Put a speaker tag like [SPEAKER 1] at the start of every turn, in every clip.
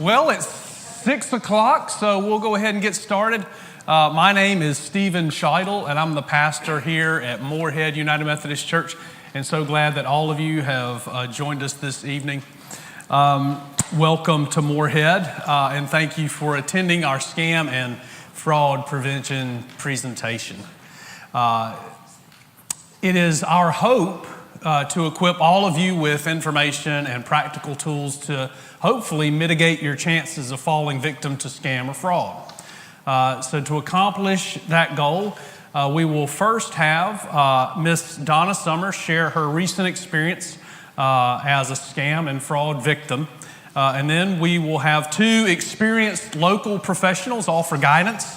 [SPEAKER 1] Well, it's 6 o'clock, so we'll go ahead and get started. My name is Stephen Scheidel, and I'm the pastor here at Morehead United Methodist Church, and so glad that all of you have joined us this evening. Welcome to Morehead, and thank you for attending our scam and fraud prevention presentation. It is our hope to equip all of you with information and practical tools to hopefully mitigate your chances of falling victim to scam or fraud. So to accomplish that goal, we will first have Miss Donna Summers share her recent experience as a scam and fraud victim. And then we will have two experienced local professionals offer guidance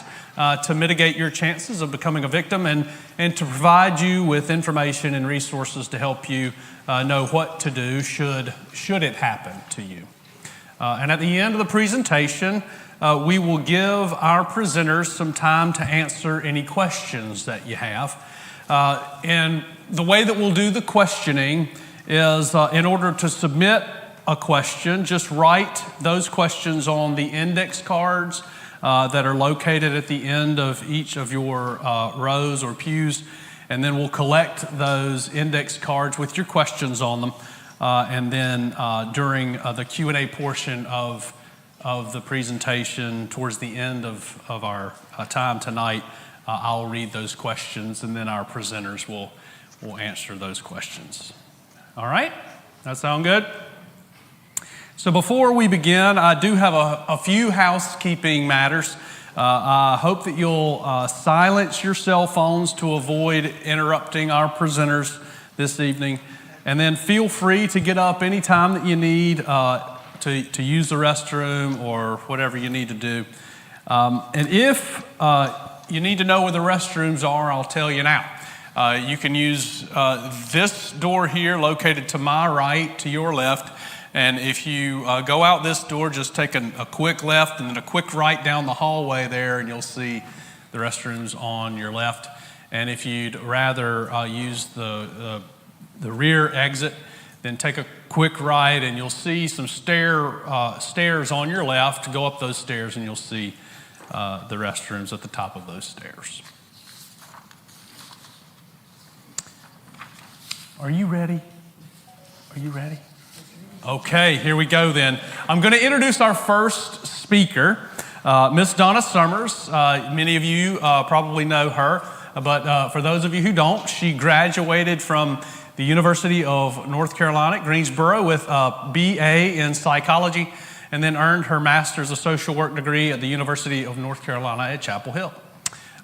[SPEAKER 1] to mitigate your chances of becoming a victim and to provide you with information and resources to help you know what to do should it happen to you. And at the end of the presentation, we will give our presenters some time to answer any questions that you have. And the way that we'll do the questioning is in order to submit a question, just write those questions on the index cards that are located at the end of each of your rows or pews, and then we'll collect those index cards with your questions on them, and then during the Q&A portion of the presentation, towards the end of our time tonight, I'll read those questions, and then our presenters will answer those questions. All right? That sound good? So before we begin, I do have a few housekeeping matters. I hope that you'll silence your cell phones to avoid interrupting our presenters this evening. And then feel free to get up anytime that you need to use the restroom or whatever you need to do. And if you need to know where the restrooms are, I'll tell you now. You can use this door here located to my right, to your left. And if you go out this door, just take a quick left and then a quick right down the hallway there, and you'll see the restrooms on your left. And if you'd rather use the rear exit, then take a quick right, and you'll see some stairs on your left. Go up those stairs, and you'll see the restrooms at the top of those stairs. Are you ready? Are you ready? Okay, here we go then. I'm going to introduce our first speaker, Miss Donna Summers. Many of you probably know her, but for those of you who don't, she graduated from the University of North Carolina at Greensboro with a BA in psychology, and then earned her Master's of Social Work degree at the University of North Carolina at Chapel Hill.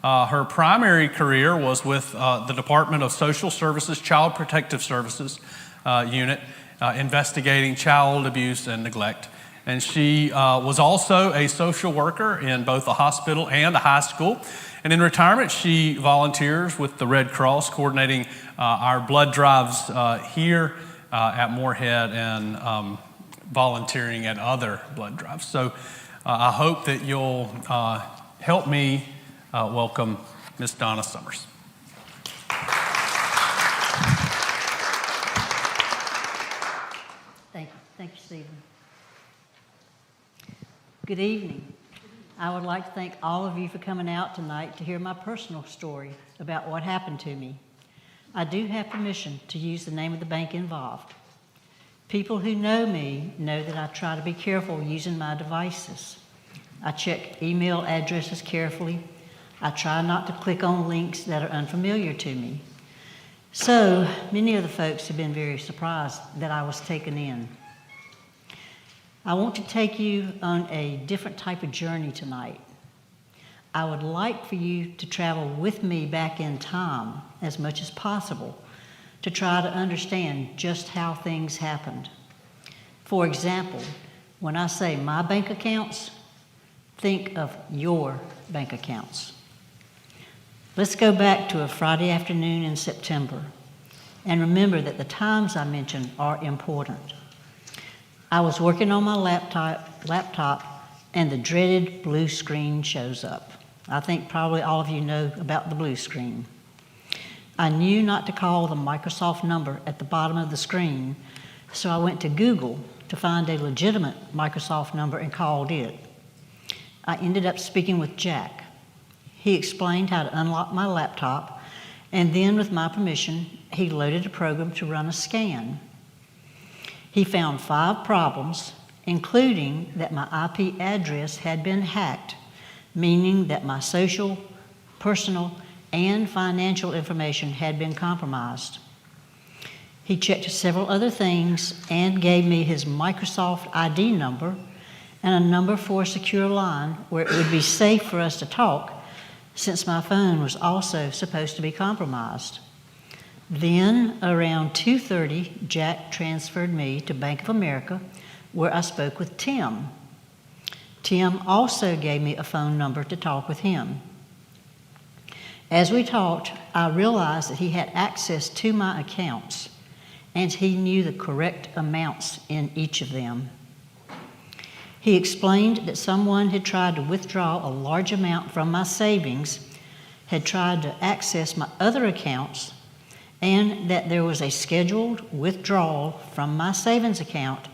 [SPEAKER 1] Her primary career was with the Department of Social Services, Child Protective Services unit, investigating child abuse and neglect. And she was also a social worker in both a hospital and a high school. And in retirement, she volunteers with the Red Cross, coordinating our blood drives here at Morehead and volunteering at other blood drives. So I hope that you'll help me welcome Miss Donna Summers.
[SPEAKER 2] Thank you, Stephen. Good evening. I would like to thank all of you for coming out tonight to hear my personal story about what happened to me. I do have permission to use the name of the bank involved. People who know me know that I try to be careful using my devices. I check email addresses carefully. I try not to click on links that are unfamiliar to me. So many of the folks have been very surprised that I was taken in. I want to take you on a different type of journey tonight. I would like for you to travel with me back in time as much as possible to try to understand just how things happened. For example, when I say my bank accounts, think of your bank accounts. Let's go back to a Friday afternoon in September, and remember that the times I mention are important. I was working on my laptop, and the dreaded blue screen shows up. I think probably all of you know about the blue screen. I knew not to call the Microsoft number at the bottom of the screen, so I went to Google to find a legitimate Microsoft number and called it. I ended up speaking with Jack. He explained how to unlock my laptop, and then, with my permission, he loaded a program to run a scan. He found 5 problems, including that my IP address had been hacked, meaning that my social, personal, and financial information had been compromised. He checked several other things and gave me his Microsoft ID number and a number for a secure line where it would be safe for us to talk, since my phone was also supposed to be compromised. Then, around 2:30, Jack transferred me to Bank of America, where I spoke with Tim. Tim also gave me a phone number to talk with him. As we talked, I realized that he had access to my accounts, and he knew the correct amounts in each of them. He explained that someone had tried to withdraw a large amount from my savings, had tried to access my other accounts, and that there was a scheduled withdrawal from my savings account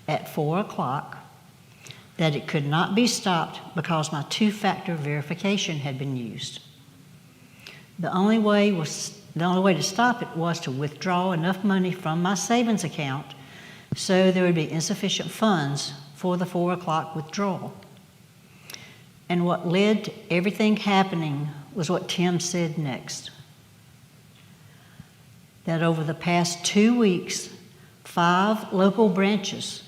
[SPEAKER 2] at 4 o'clock, that it could not be stopped because my 2-factor verification had been used. The only way to stop it was to withdraw enough money from my savings account so there would be insufficient funds for the 4 o'clock withdrawal. And what led to everything happening was what Tim said next. That over the past 2 weeks, 5 local branches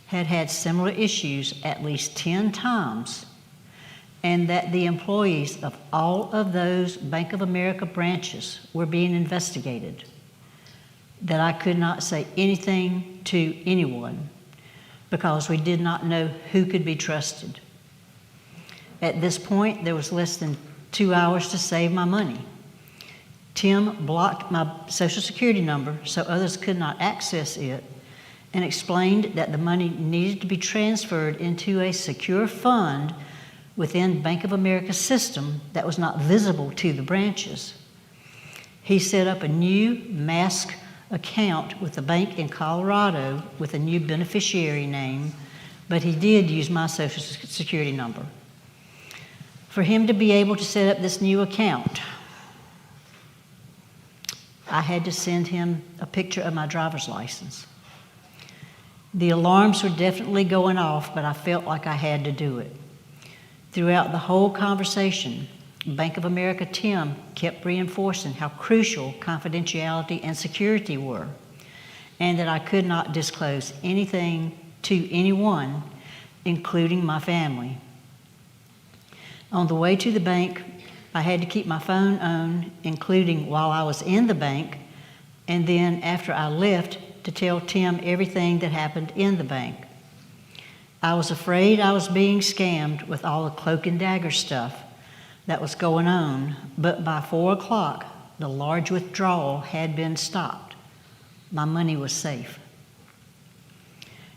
[SPEAKER 2] had had similar issues at least 10 times, and that the employees of all of those Bank of America branches were being investigated. That I could not say anything to anyone because we did not know who could be trusted. At this point, there was less than 2 hours to save my money. Tim blocked my Social Security number so others could not access it, and explained that the money needed to be transferred into a secure fund within Bank of America's system that was not visible to the branches. He set up a new mask account with a bank in Colorado with a new beneficiary name, but he did use my Social Security number. For him to be able to set up this new account, I had to send him a picture of my driver's license. The alarms were definitely going off, but I felt like I had to do it. Throughout the whole conversation, Bank of America Tim kept reinforcing how crucial confidentiality and security were, and that I could not disclose anything to anyone, including my family. On the way to the bank, I had to keep my phone on, including while I was in the bank, and then after I left, to tell Tim everything that happened in the bank. I was afraid I was being scammed with all the cloak and dagger stuff that was going on, but by 4 o'clock, the large withdrawal had been stopped. My money was safe.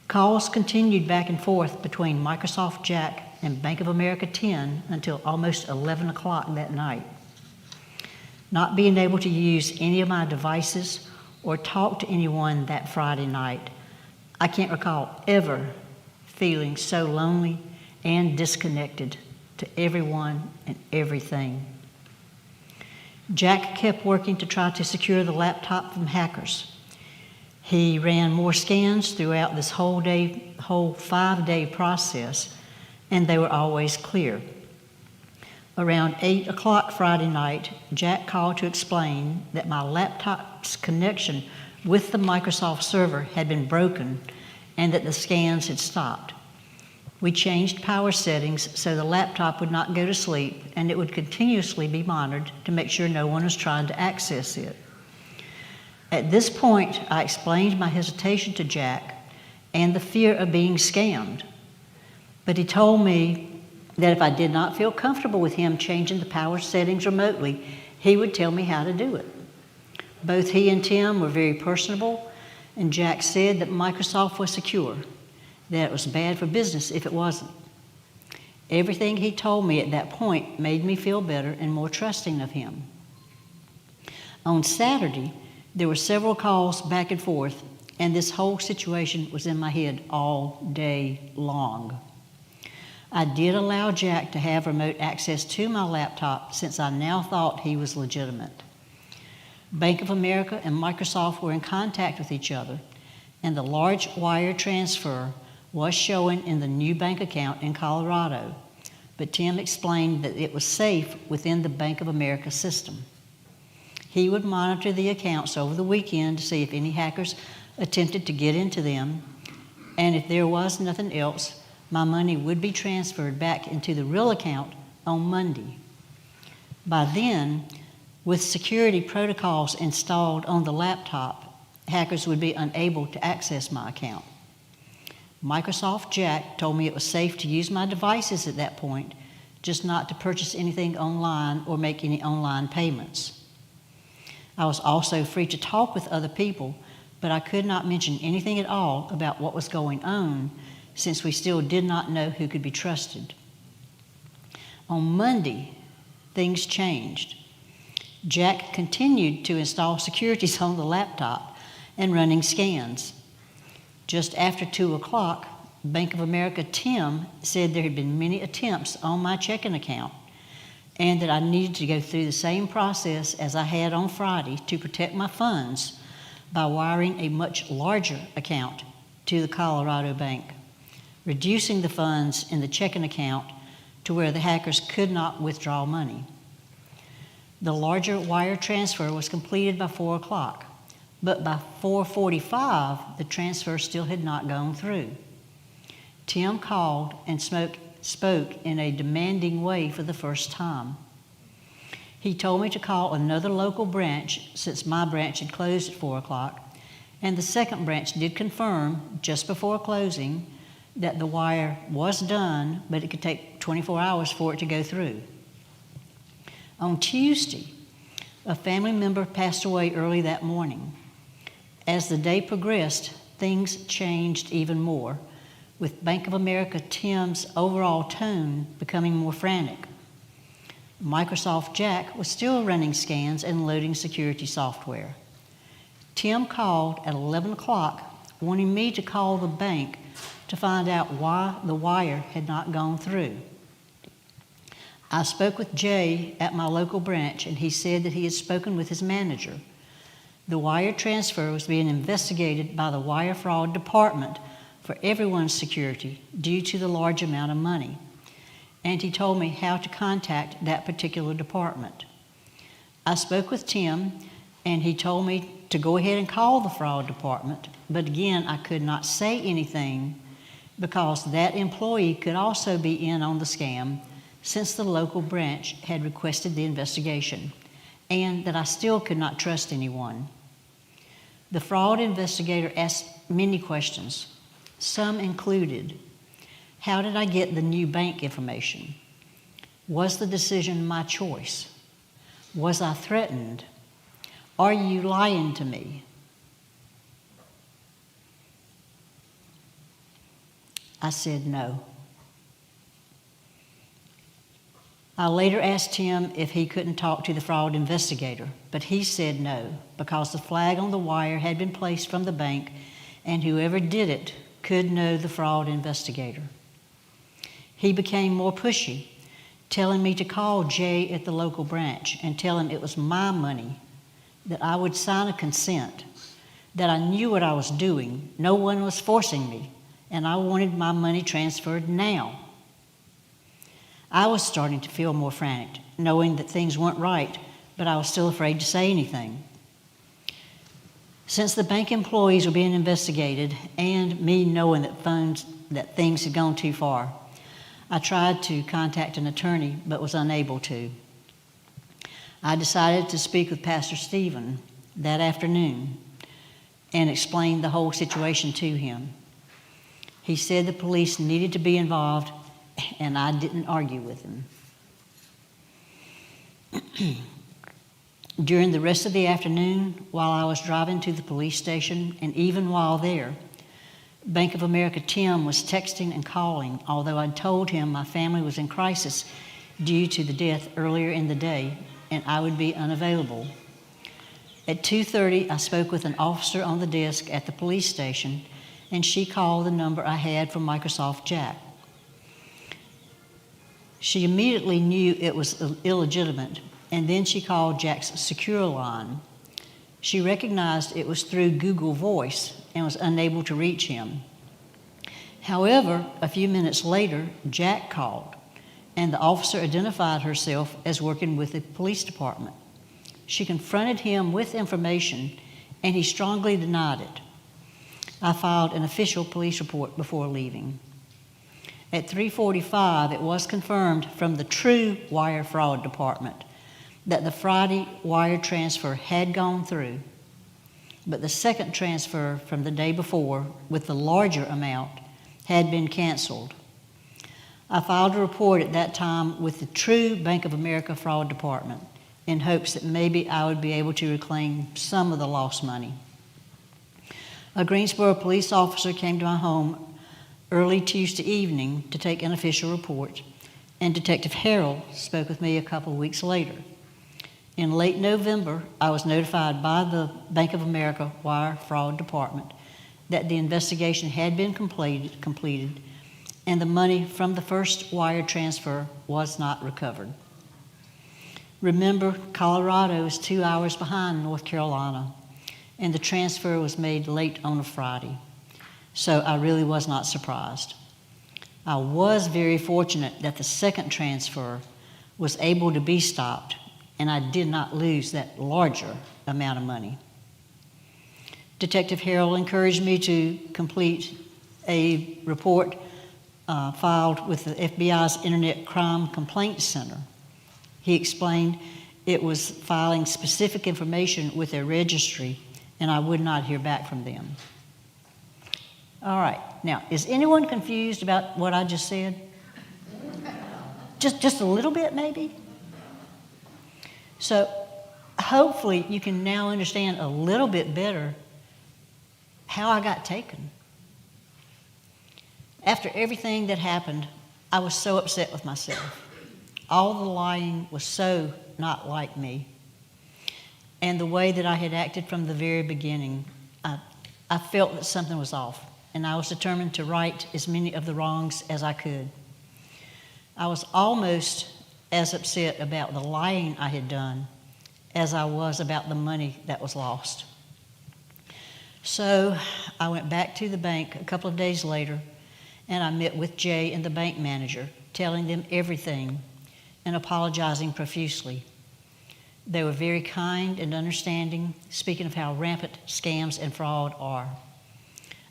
[SPEAKER 2] Calls continued back and forth between Microsoft Jack and Bank of America 10 until almost 11 o'clock that night. Not being able to use any of my devices or talk to anyone that Friday night, I can't recall ever feeling so lonely and disconnected to everyone and everything. Jack kept working to try to secure the laptop from hackers. He ran more scans throughout this whole 5-day process, and they were always clear. Around 8 o'clock Friday night, Jack called to explain that my laptop's connection with the Microsoft server had been broken and that the scans had stopped. We changed power settings so the laptop would not go to sleep and it would continuously be monitored to make sure no one was trying to access it. At this point, I explained my hesitation to Jack and the fear of being scammed, but he told me that if I did not feel comfortable with him changing the power settings remotely, he would tell me how to do it. Both he and Tim were very personable, and Jack said that Microsoft was secure, that it was bad for business if it wasn't. Everything he told me at that point made me feel better and more trusting of him. On Saturday, there were several calls back and forth, and this whole situation was in my head all day long. I did allow Jack to have remote access to my laptop since I now thought he was legitimate. Bank of America and Microsoft were in contact with each other, and the large wire transfer was showing in the new bank account in Colorado, but Tim explained that it was safe within the Bank of America system. He would monitor the accounts over the weekend to see if any hackers attempted to get into them, and if there was nothing else, my money would be transferred back into the real account on Monday. By then, with security protocols installed on the laptop, hackers would be unable to access my account. Microsoft Jack told me it was safe to use my devices at that point, just not to purchase anything online or make any online payments. I was also free to talk with other people, but I could not mention anything at all about what was going on since we still did not know who could be trusted. On Monday, things changed. Jack continued to install securities on the laptop and running scans. Just after 2 o'clock, Bank of America Tim said there had been many attempts on my checking account and that I needed to go through the same process as I had on Friday to protect my funds by wiring a much larger account to the Colorado bank, reducing the funds in the checking account to where the hackers could not withdraw money. The larger wire transfer was completed by 4 o'clock, but by 4:45, the transfer still had not gone through. Tim called and spoke in a demanding way for the first time. He told me to call another local branch since my branch had closed at 4 o'clock, and the second branch did confirm just before closing that the wire was done, but it could take 24 hours for it to go through. On Tuesday, a family member passed away early that morning. As the day progressed, things changed even more, with Bank of America Tim's overall tone becoming more frantic. Microsoft Jack was still running scans and loading security software. Tim called at 11 o'clock, wanting me to call the bank to find out why the wire had not gone through. I spoke with Jay at my local branch, and he said that he had spoken with his manager. The wire transfer was being investigated by the wire fraud department for everyone's security due to the large amount of money, and he told me how to contact that particular department. I spoke with Tim, and he told me to go ahead and call the fraud department, but again, I could not say anything because that employee could also be in on the scam since the local branch had requested the investigation, and that I still could not trust anyone. The fraud investigator asked many questions. Some included, how did I get the new bank information? Was the decision my choice? Was I threatened? Are you lying to me? I said no. I later asked him if he couldn't talk to the fraud investigator, but he said no, because the flag on the wire had been placed from the bank, and whoever did it could know the fraud investigator. He became more pushy, telling me to call Jay at the local branch and tell him it was my money, that I would sign a consent, that I knew what I was doing, no one was forcing me, and I wanted my money transferred now. I was starting to feel more frantic, knowing that things weren't right, but I was still afraid to say anything. Since the bank employees were being investigated, and me knowing that things had gone too far, I tried to contact an attorney, but was unable to. I decided to speak with Pastor Stephen that afternoon and explain the whole situation to him. He said the police needed to be involved, and I didn't argue with him. During the rest of the afternoon, while I was driving to the police station, and even while there, Bank of America Tim was texting and calling, although I'd told him my family was in crisis due to the death earlier in the day, and I would be unavailable. At 2:30, I spoke with an officer on the desk at the police station, and she called the number I had from Microsoft Jack. She immediately knew it was illegitimate, and then she called Jack's secure line. She recognized it was through Google Voice and was unable to reach him. However, a few minutes later, Jack called, and the officer identified herself as working with the police department. She confronted him with information, and he strongly denied it. I filed an official police report before leaving. At 3:45, it was confirmed from the true wire fraud department that the Friday wire transfer had gone through, but the second transfer from the day before with the larger amount had been canceled. I filed a report at that time with the true Bank of America fraud department in hopes that maybe I would be able to reclaim some of the lost money. A Greensboro police officer came to my home early Tuesday evening to take an official report, and Detective Harrell spoke with me a couple of weeks later. In late November, I was notified by the Bank of America wire fraud department that the investigation had been completed, and the money from the first wire transfer was not recovered. Remember, Colorado is 2 hours behind North Carolina, and the transfer was made late on a Friday, so I really was not surprised. I was very fortunate that the second transfer was able to be stopped, and I did not lose that larger amount of money. Detective Harrell encouraged me to complete a report filed with the FBI's Internet Crime Complaint Center. He explained it was filing specific information with their registry, and I would not hear back from them. All right, now, is anyone confused about what I just said? Just a little bit, maybe? So, hopefully you can now understand a little bit better how I got taken. After everything that happened, I was so upset with myself. All the lying was so not like me. And the way that I had acted from the very beginning, I felt that something was off, and I was determined to right as many of the wrongs as I could. I was almost as upset about the lying I had done as I was about the money that was lost. So I went back to the bank a couple of days later, and I met with Jay and the bank manager, telling them everything and apologizing profusely. They were very kind and understanding, speaking of how rampant scams and fraud are.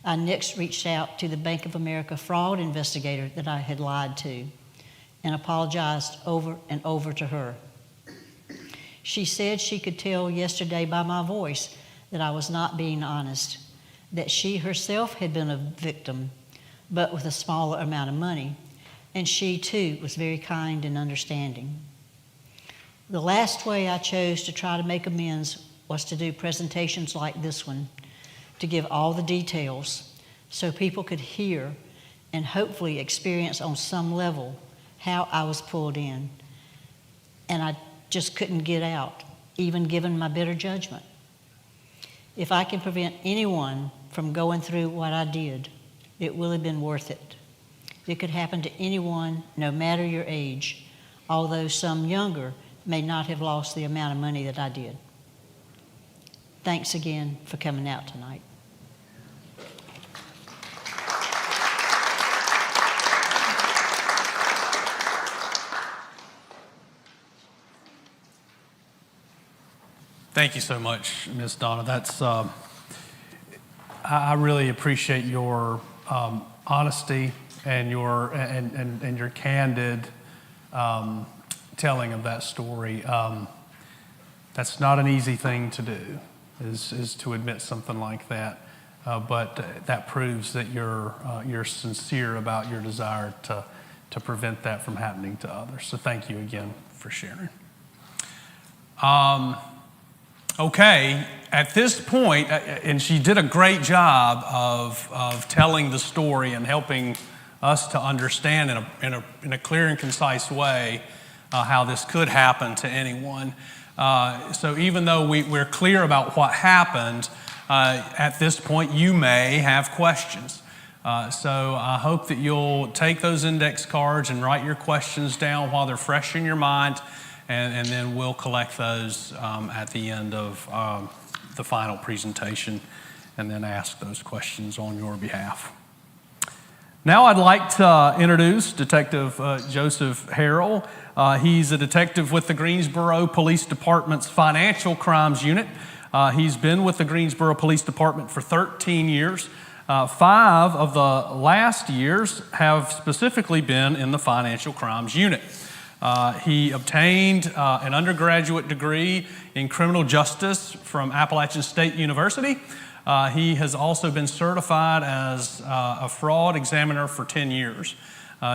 [SPEAKER 2] I next reached out to the Bank of America fraud investigator that I had lied to and apologized over and over to her. She said she could tell yesterday by my voice that I was not being honest, that she herself had been a victim, but with a smaller amount of money, and she too was very kind and understanding. The last way I chose to try to make amends was to do presentations like this one, to give all the details so people could hear and hopefully experience on some level how I was pulled in. And I just couldn't get out, even given my better judgment. If I can prevent anyone from going through what I did, it will have been worth it. It could happen to anyone, no matter your age, although some younger may not have lost the amount of money that I did. Thanks again for coming out tonight.
[SPEAKER 1] Thank you so much, Ms. Donna. That's I really appreciate your honesty and your and your candid telling of that story. That's not an easy thing to do, is to admit something like that. But that proves that you're sincere about your desire to prevent that from happening to others. So thank you again for sharing. Okay, at this point, and she did a great job of telling the story and helping us to understand in a clear and concise way how this could happen to anyone. So even though we're clear about what happened, at this point you may have questions. So I hope that you'll take those index cards and write your questions down while they're fresh in your mind, and then we'll collect those at the end of the final presentation and then ask those questions on your behalf. Now I'd like to introduce Detective Joseph Harrell. He's a detective with the Greensboro Police Department's Financial Crimes Unit. He's been with the Greensboro Police Department for 13 years. 5 of the last years have specifically been in the Financial Crimes Unit. He obtained an undergraduate degree in criminal justice from Appalachian State University. He has also been certified as a fraud examiner for 10 years.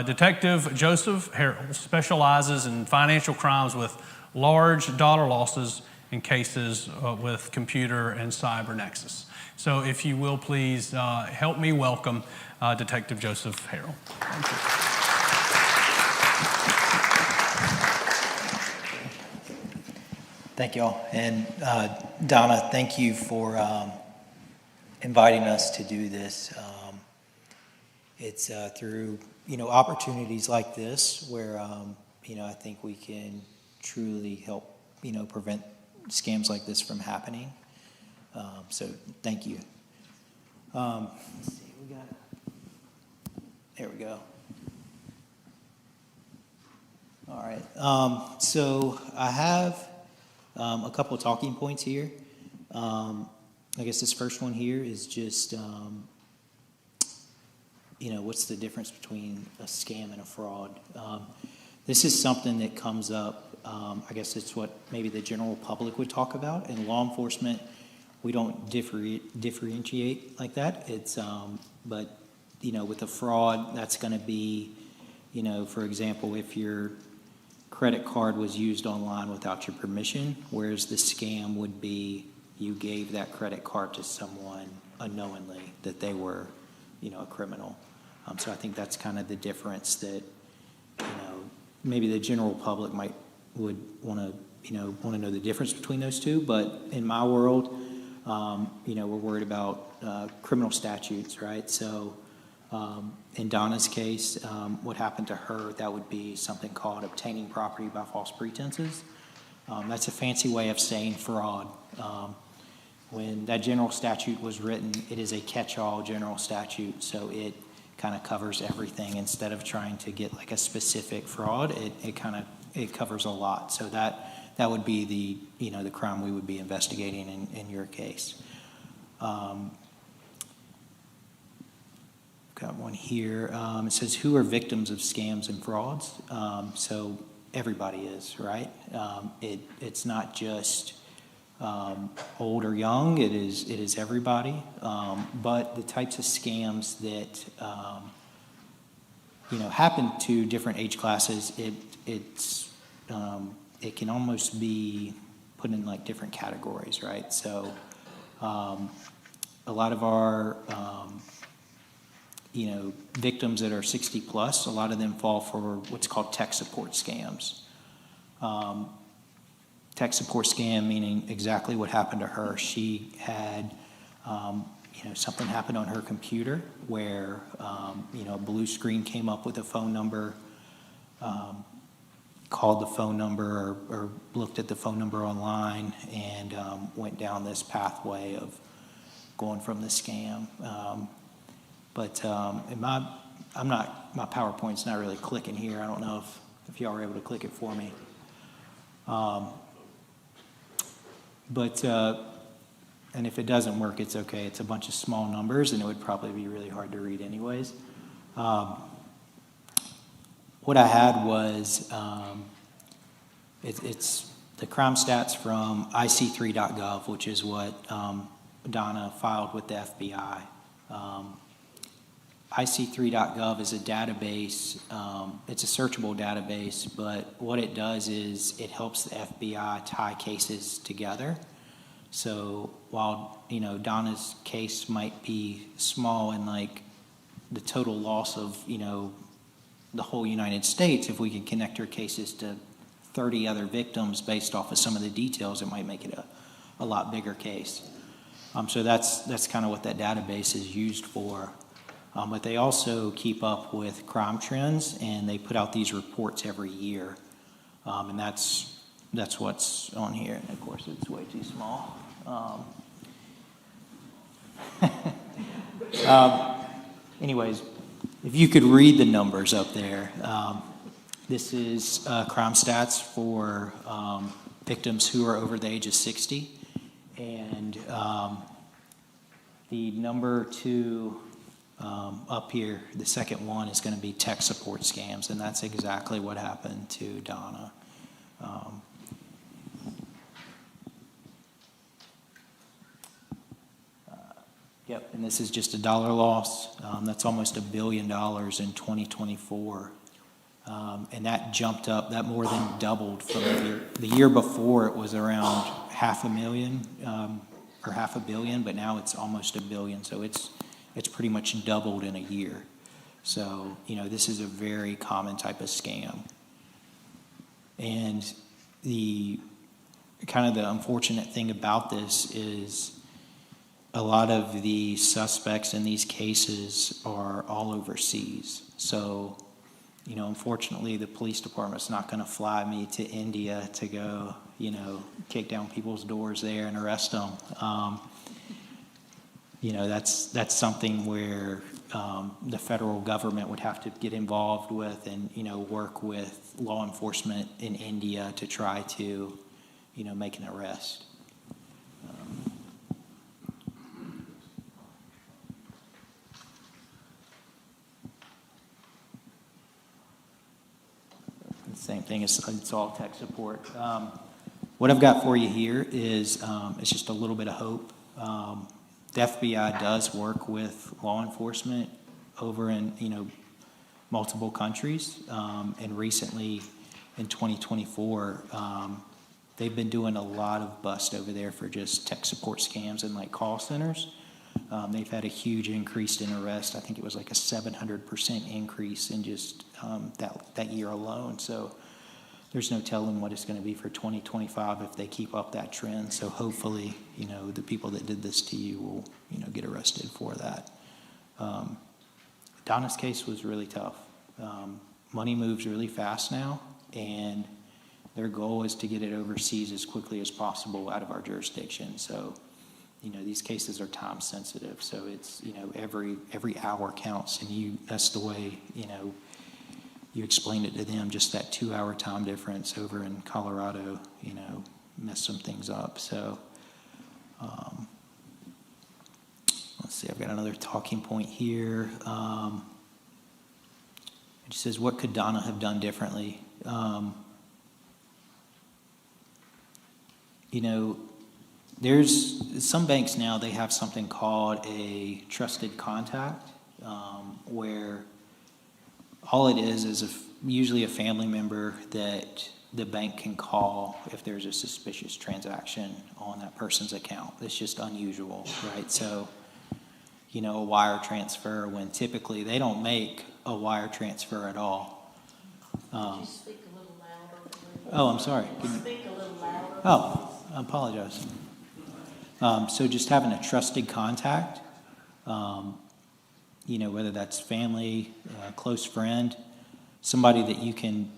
[SPEAKER 1] Detective Joseph Harrell specializes in financial crimes with large dollar losses in cases with computer and cyber nexus. So if you will please help me welcome Detective Joseph Harrell. Thank you.
[SPEAKER 3] Thank you all. And Donna, thank you for inviting us to do this. It's through opportunities like this where I think we can truly help prevent scams like this from happening. So thank you. Let's see, there we go. All right. So I have a couple of talking points here. I guess this first one here is just, what's the difference between a scam and a fraud? This is something that comes up, I guess it's what maybe the general public would talk about. In law enforcement, we don't differentiate like that. It's, but, with a fraud, that's going to be, for example, if your credit card was used online without your permission, whereas the scam would be you gave that credit card to someone unknowingly that they were, a criminal. So I think that's kind of the difference that, maybe the general public would want to know the difference between those two. But in my world, we're worried about criminal statutes, right? So in Donna's case, what happened to her, that would be something called obtaining property by false pretenses. That's a fancy way of saying fraud. When that general statute was written, it is a catch-all general statute, so it kind of covers everything. Instead of trying to get like a specific fraud, it covers a lot. So that would be the crime we would be investigating in your case. Got one here. It says, who are victims of scams and frauds? So everybody is, right? It's not just old or young. It is everybody. But the types of scams that happen to different age classes, it can almost be put in like different categories, right? So a lot of our victims that are 60 plus, a lot of them fall for what's called tech support scams. Tech support scam meaning exactly what happened to her. She had, something happened on her computer where, a blue screen came up with a phone number, called the phone number or looked at the phone number online and went down this pathway of going from the scam. But my PowerPoint's not really clicking here. I don't know if y'all were able to click it for me. And if it doesn't work, it's okay. It's a bunch of small numbers, and it would probably be really hard to read anyways. What I had was, it's the crime stats from ic3.gov, which is what Donna filed with the FBI. ic3.gov is a database. It's a searchable database, but what it does is it helps the FBI tie cases together. So while, Donna's case might be small and like the total loss of, the whole United States, if we can connect her cases to 30 other victims based off of some of the details, it might make it a lot bigger case. So that's kind of what that database is used for. But they also keep up with crime trends, and they put out these reports every year. And that's what's on here. And of course, it's way too small. Anyways, if you could read the numbers up there, this is crime stats for victims who are over the age of 60. And the number 2 up here, the second one, is going to be tech support scams, and that's exactly what happened to Donna. Yep, and this is just a dollar loss. That's almost $1 billion in 2024. And that jumped up, that more than doubled from the year before. It was around $500,000 or $500 million, but now it's almost $1 billion. So it's pretty much doubled in a year. So, this is a very common type of scam. And the kind of the unfortunate thing about this is a lot of the suspects in these cases are all overseas. So, unfortunately, the police department's not going to fly me to India to go, kick down people's doors there and arrest them. That's something where the federal government would have to get involved with and, work with law enforcement in India to try to, make an arrest. Same thing, it's all tech support. What I've got for you here is it's just a little bit of hope. The FBI does work with law enforcement over in multiple countries, and recently in 2024 they've been doing a lot of bust over there for just tech support scams and like call centers. They've had a huge increase in arrests. I think it was like a 700% increase in just that year alone. So there's no telling what it's going to be for 2025 if they keep up that trend. So hopefully, the people that did this to you will, get arrested for that. Donna's case was really tough. Money moves really fast now, and their goal is to get it overseas as quickly as possible out of our jurisdiction. So, these cases are time sensitive. So it's, every hour counts, and that's the way, you explained it to them, just that 2-hour time difference over in Colorado, messed some things up. So, let's see, I've got another talking point here. It says, what could Donna have done differently? There's some banks now, they have something called a trusted contact, where all it is usually a family member that the bank can call if there's a suspicious transaction on that person's account. It's just unusual, right? So, a wire transfer, when typically they don't make a wire transfer at all.
[SPEAKER 2] Could you speak a little louder, please?
[SPEAKER 3] Oh, I'm sorry.
[SPEAKER 2] Speak a little louder.
[SPEAKER 3] Oh, I apologize. So just having a trusted contact, whether that's family, close friend, somebody that you can,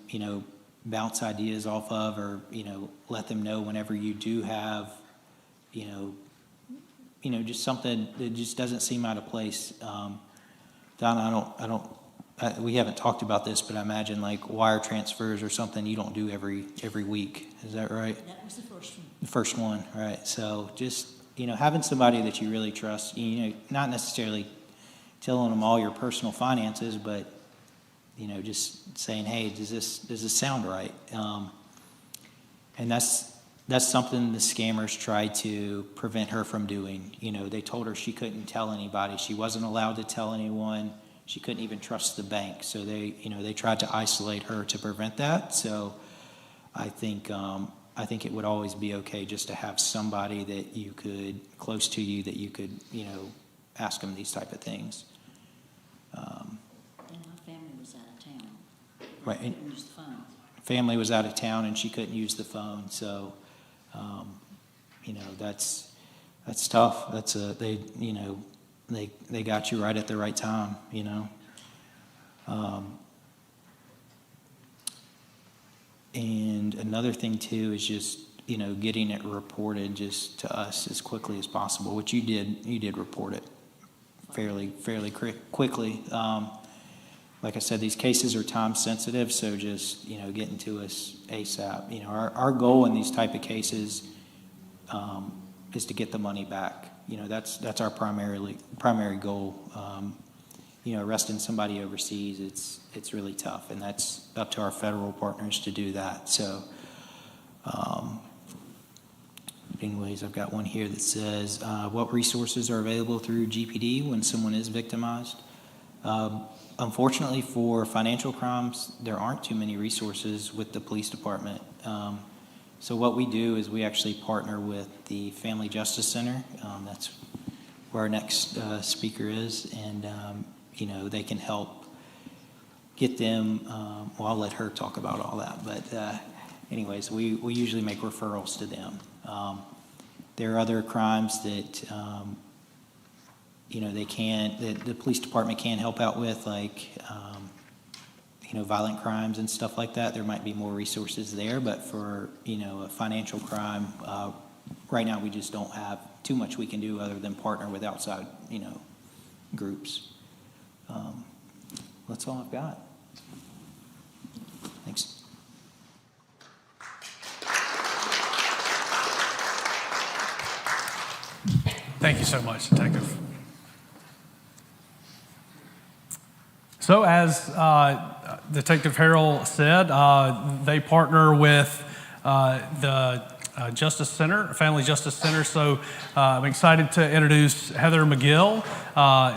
[SPEAKER 3] bounce ideas off of, or, let them know whenever you do have, just something that just doesn't seem out of place. Donna, we haven't talked about this, but I imagine like wire transfers or something you don't do every week. Is that right?
[SPEAKER 2] That was the first one.
[SPEAKER 3] The first one, right? So just, having somebody that you really trust, not necessarily telling them all your personal finances, but, just saying, hey, does this sound right? And that's something the scammers tried to prevent her from doing. They told her she couldn't tell anybody. She wasn't allowed to tell anyone. She couldn't even trust the bank. So they tried to isolate her to prevent that. So I think it would always be okay just to have somebody that you could, close to you, that you could, ask them these type of things.
[SPEAKER 2] And my family was out of town.
[SPEAKER 3] Right.
[SPEAKER 2] Couldn't use the phone.
[SPEAKER 3] family was out of town and she couldn't use the phone. So, that's tough. They got you right at the right time, And another thing too is just, getting it reported just to us as quickly as possible, which you did report it fairly quickly. Like I said, these cases are time sensitive, so just, getting to us ASAP. Our goal in these type of cases is to get the money back. That's our primary goal. Arresting somebody overseas, it's really tough, and that's up to our federal partners to do that. So, anyways, I've got one here that says, what resources are available through GPD when someone is victimized? Unfortunately, for financial crimes, there aren't too many resources with the police department. So what we do is we actually partner with the Family Justice Center. That's where our next speaker is, and they can help get them. Well, I'll let her talk about all that, but anyways, we usually make referrals to them. There are other crimes that the police department can help out with, like violent crimes and stuff like that. There might be more resources there, but for a financial crime, right now we just don't have too much we can do other than partner with outside groups. That's all I've got. Thanks.
[SPEAKER 1] Thank you so much, Detective. So as Detective Harrell said, they partner with the Justice Center, Family Justice Center. So I'm excited to introduce Heather McGill.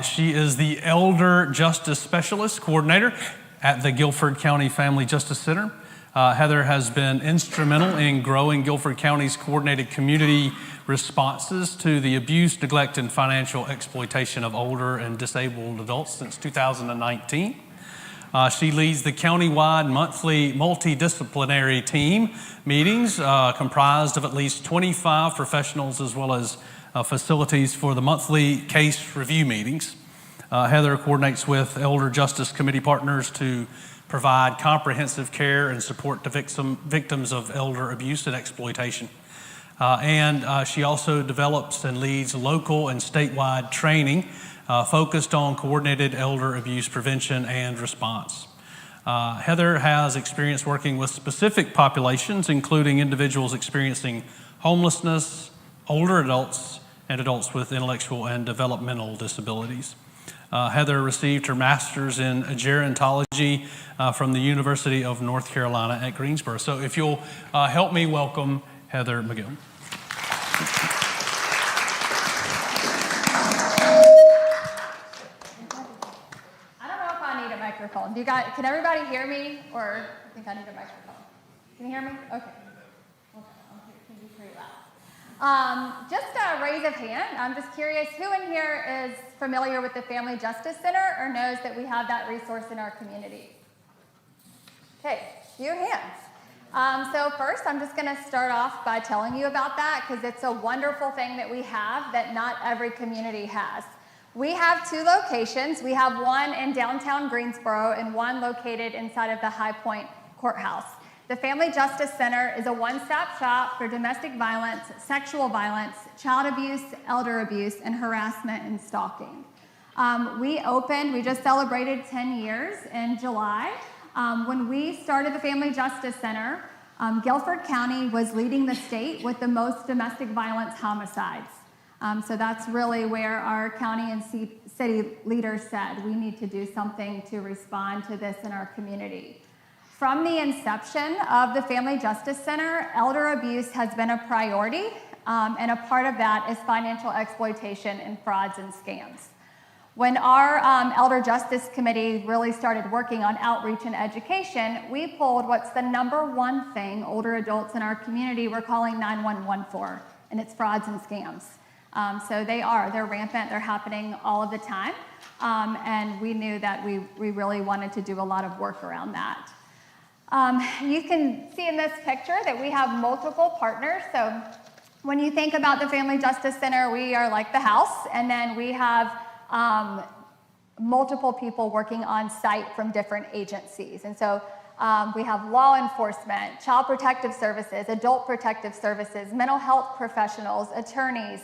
[SPEAKER 1] She is the Elder Justice Specialist Coordinator at the Guilford County Family Justice Center. Heather has been instrumental in growing Guilford County's coordinated community responses to the abuse, neglect, and financial exploitation of older and disabled adults since 2019. She leads the countywide monthly multidisciplinary team meetings comprised of at least 25 professionals as well as facilities for the monthly case review meetings. Heather coordinates with Elder Justice Committee partners to provide comprehensive care and support to victims of elder abuse and exploitation. And she also develops and leads local and statewide training focused on coordinated elder abuse prevention and response. Heather has experience working with specific populations, including individuals experiencing homelessness, older adults, and adults with intellectual and developmental disabilities. Heather received her master's in gerontology from the University of North Carolina at Greensboro. So if you'll help me welcome Heather McGill.
[SPEAKER 4] I don't know if I need a microphone. Can everybody hear me, or I think I need a microphone? Can you hear me? Okay. Can be pretty loud. Just a raise of hand. I'm just curious, who in here is familiar with the Family Justice Center or knows that we have that resource in our community? Okay, few hands. So first, I'm just going to start off by telling you about that because it's a wonderful thing that we have that not every community has. We have 2 locations. We have one in downtown Greensboro and one located inside of the High Point Courthouse. The Family Justice Center is a one-stop shop for domestic violence, sexual violence, child abuse, elder abuse, and harassment and stalking. We just celebrated 10 years in July. When we started the Family Justice Center, Guilford County was leading the state with the most domestic violence homicides. So that's really where our county and city leaders said we need to do something to respond to this in our community. From the inception of the Family Justice Center, elder abuse has been a priority, and a part of that is financial exploitation and frauds and scams. When our Elder Justice Committee really started working on outreach and education, we pulled what's the #1 thing older adults in our community were calling 911 for, and it's frauds and scams. So they're rampant, they're happening all of the time, and we knew that we really wanted to do a lot of work around that. You can see in this picture that we have multiple partners. So when you think about the Family Justice Center, we are like the house, and then we have multiple people working on site from different agencies. And so we have law enforcement, child protective services, adult protective services, mental health professionals, attorneys,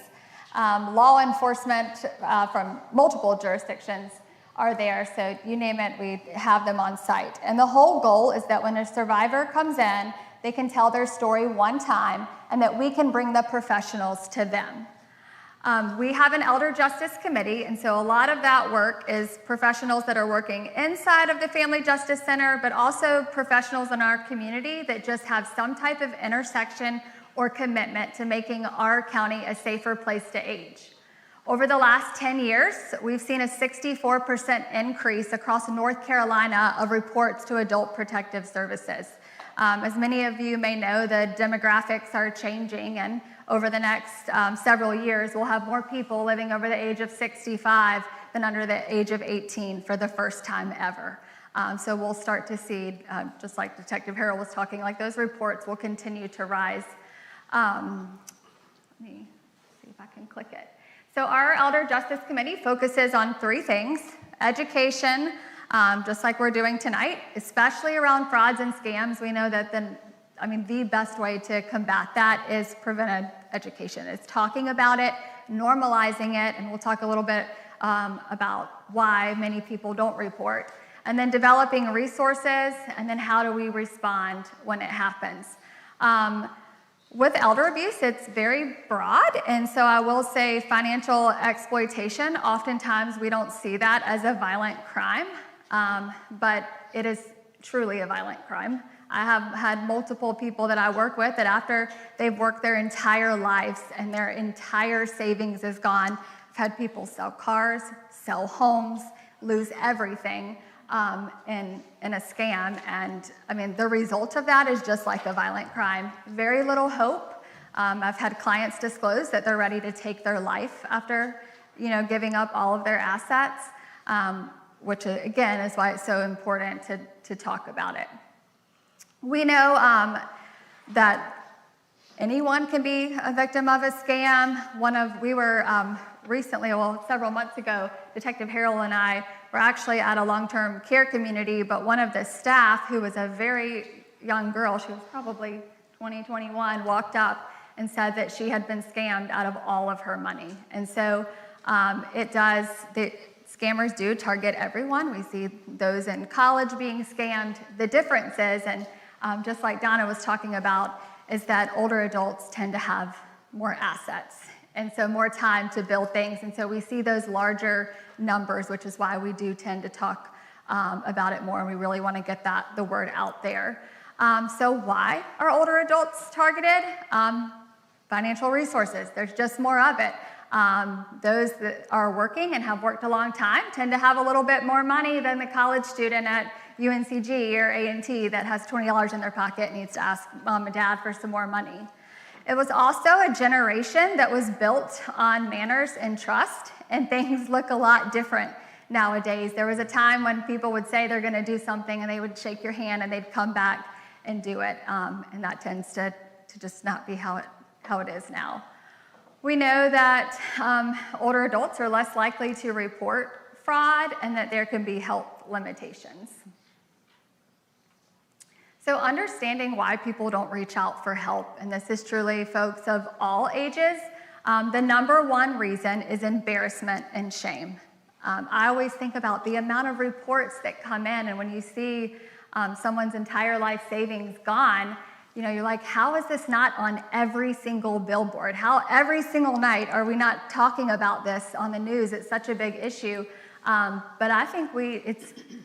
[SPEAKER 4] law enforcement from multiple jurisdictions are there. So you name it, we have them on site. And the whole goal is that when a survivor comes in, they can tell their story one time, and that we can bring the professionals to them. We have an Elder Justice Committee, and so a lot of that work is professionals that are working inside of the Family Justice Center, but also professionals in our community that just have some type of intersection or commitment to making our county a safer place to age. Over the last 10 years, we've seen a 64% increase across North Carolina of reports to adult protective services. As many of you may know, the demographics are changing, and over the next several years, we'll have more people living over the age of 65 than under the age of 18 for the first time ever. So we'll start to see, just like Detective Harrell was talking, like those reports will continue to rise. Let me see if I can click it. So our Elder Justice Committee focuses on three things: education, just like we're doing tonight, especially around frauds and scams. We know that the best way to combat that is preventive education. It's talking about it, normalizing it, and we'll talk a little bit about why many people don't report. And then developing resources, and then how do we respond when it happens. With elder abuse, it's very broad, and so I will say financial exploitation, oftentimes we don't see that as a violent crime, but it is truly a violent crime. I have had multiple people that I work with that after they've worked their entire lives and their entire savings is gone, I've had people sell cars, sell homes, lose everything in a scam, and the result of that is just like a violent crime. Very little hope. I've had clients disclose that they're ready to take their life after, giving up all of their assets, which again is why it's so important to talk about it. We know that anyone can be a victim of a scam. We were recently, several months ago, Detective Harrell and I were actually at a long-term care community, but one of the staff, who was a very young girl, she was probably 20, 21, walked up and said that she had been scammed out of all of her money. And so the scammers do target everyone. We see those in college being scammed. The difference is, and just like Donna was talking about, is that older adults tend to have more assets, and so more time to build things. And so we see those larger numbers, which is why we do tend to talk about it more, and we really want to get the word out there. So why are older adults targeted? Financial resources. There's just more of it. Those that are working and have worked a long time tend to have a little bit more money than the college student at UNCG or A&T that has $20 in their pocket and needs to ask mom and dad for some more money. It was also a generation that was built on manners and trust, and things look a lot different nowadays. There was a time when people would say they're going to do something and they would shake your hand and they'd come back and do it, and that tends to just not be how it is now. We know that older adults are less likely to report fraud and that there can be health limitations. So understanding why people don't reach out for help, and this is truly folks of all ages, the number one reason is embarrassment and shame. I always think about the amount of reports that come in, and when you see someone's entire life savings gone, you're like, how is this not on every single billboard? How every single night are we not talking about this on the news? It's such a big issue. But I think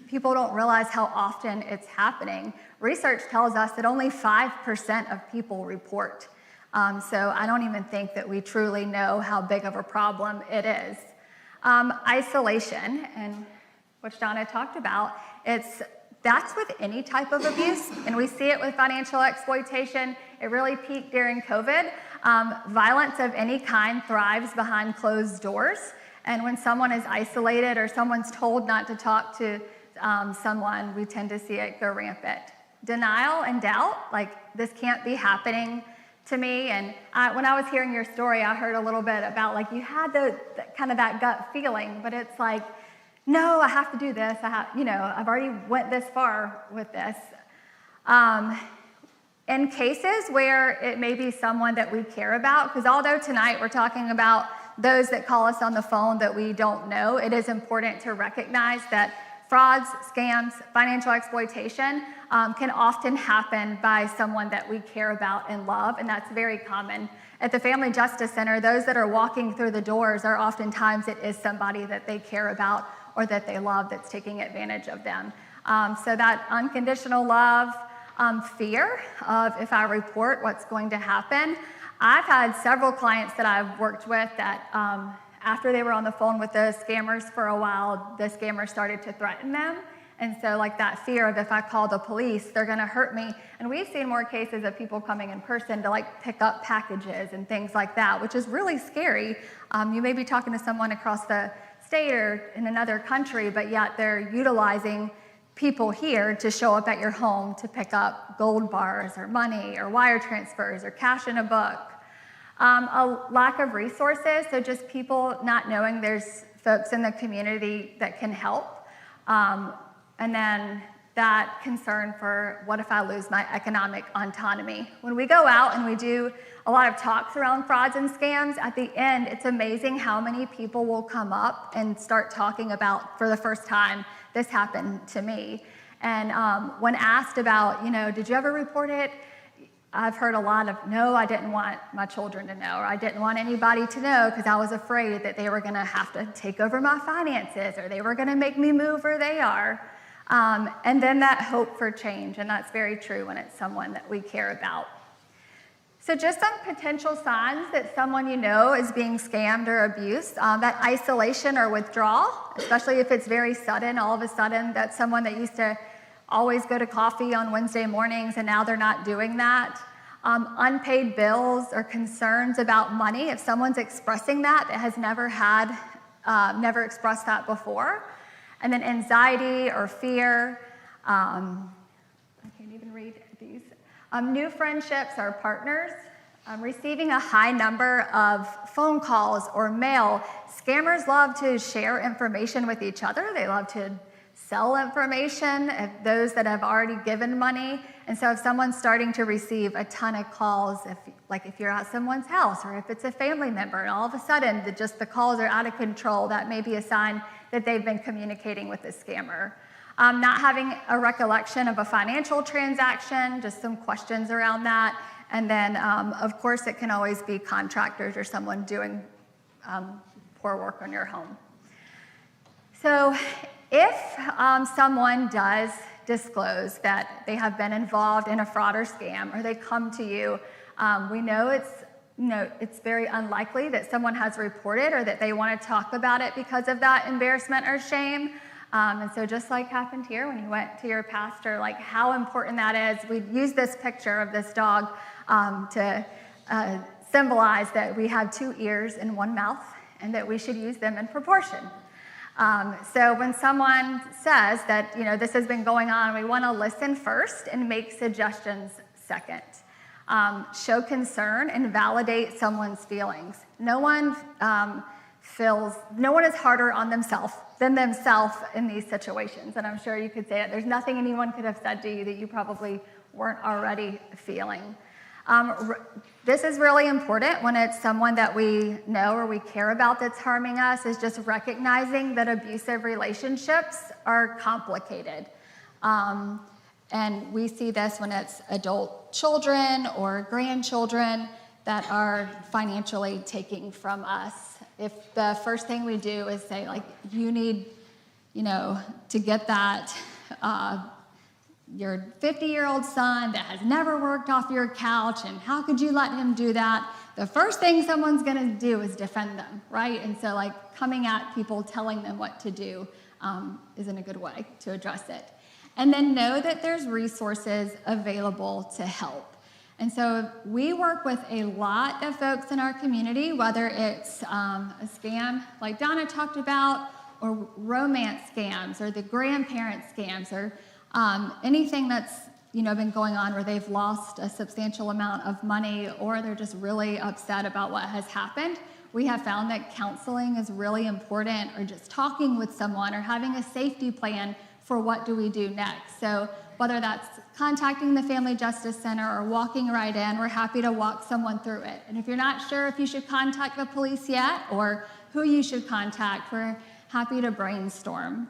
[SPEAKER 4] people don't realize how often it's happening. Research tells us that only 5% of people report. So I don't even think that we truly know how big of a problem it is. Isolation, and which Donna talked about, that's with any type of abuse, and we see it with financial exploitation. It really peaked during COVID. Violence of any kind thrives behind closed doors, and when someone is isolated or someone's told not to talk to someone, we tend to see it go rampant. denial and doubt, like this can't be happening to me. And when I was hearing your story, I heard a little bit about like you had the kind of that gut feeling, but it's like, no, I have to do this. I've already went this far with this. In cases where it may be someone that we care about, because although tonight we're talking about those that call us on the phone that we don't know, it is important to recognize that frauds, scams, financial exploitation can often happen by someone that we care about and love, and that's very common. At the Family Justice Center, those that are walking through the doors are oftentimes it is somebody that they care about or that they love that's taking advantage of them. So that unconditional love, fear of if I report what's going to happen. I've had several clients that I've worked with that after they were on the phone with the scammers for a while, the scammers started to threaten them. And so like that fear of if I call the police, they're gonna hurt me. And we've seen more cases of people coming in person to like pick up packages and things like that, which is really scary. You may be talking to someone across the state or in another country, but yet they're utilizing people here to show up at your home to pick up gold bars or money or wire transfers or cash in a book. A lack of resources, so just people not knowing there's folks in the community that can help. And then that concern for what if I lose my economic autonomy. When we go out and we do a lot of talks around frauds and scams, at the end, it's amazing how many people will come up and start talking about, for the first time, this happened to me. And when asked about, did you ever report it? I've heard a lot of, no, I didn't want my children to know, or I didn't want anybody to know because I was afraid that they were gonna have to take over my finances, or they were gonna make me move where they are. And then that hope for change, and that's very true when it's someone that we care about. So just some potential signs that someone you know is being scammed or abused, that isolation or withdrawal, especially if it's very sudden, all of a sudden, that's someone that used to always go to coffee on Wednesday mornings and now they're not doing that. Unpaid bills or concerns about money, if someone's expressing that has never expressed that before. And then anxiety or fear, I can't even read these. New friendships or partners, receiving a high number of phone calls or mail. Scammers love to share information with each other. They love to sell information, those that have already given money. And so if someone's starting to receive a ton of calls, if you're at someone's house or if it's a family member and all of a sudden the calls are out of control, that may be a sign that they've been communicating with the scammer. Not having a recollection of a financial transaction, just some questions around that. And then, of course, it can always be contractors or someone doing poor work on your home. So if someone does disclose that they have been involved in a fraud or scam, or they come to you, we know it's very unlikely that someone has reported or that they want to talk about it because of that embarrassment or shame. And so just like happened here when you went to your pastor, like how important that is. We use this picture of this dog to symbolize that we have two ears and one mouth and that we should use them in proportion. So when someone says that, this has been going on, we want to listen first and make suggestions second. Show concern and validate someone's feelings. No one is harder on themselves than themselves in these situations. And I'm sure you could say it. There's nothing anyone could have said to you that you probably weren't already feeling. This is really important when it's someone that we know or we care about that's harming us, is just recognizing that abusive relationships are complicated. And we see this when it's adult children or grandchildren that are financially taking from us. If the first thing we do is say, you need, to get that, your 50-year-old son that has never worked off your couch, and how could you let him do that? The first thing someone's gonna do is defend them, right? And so coming at people, telling them what to do isn't a good way to address it. And then know that there's resources available to help. And so we work with a lot of folks in our community, whether it's a scam like Donna talked about, or romance scams, or the grandparent scams, or anything that's been going on where they've lost a substantial amount of money or they're just really upset about what has happened, we have found that counseling is really important, or just talking with someone or having a safety plan for what do we do next. So whether that's contacting the Family Justice Center or walking right in, we're happy to walk someone through it. And if you're not sure if you should contact the police yet or who you should contact, we're happy to brainstorm.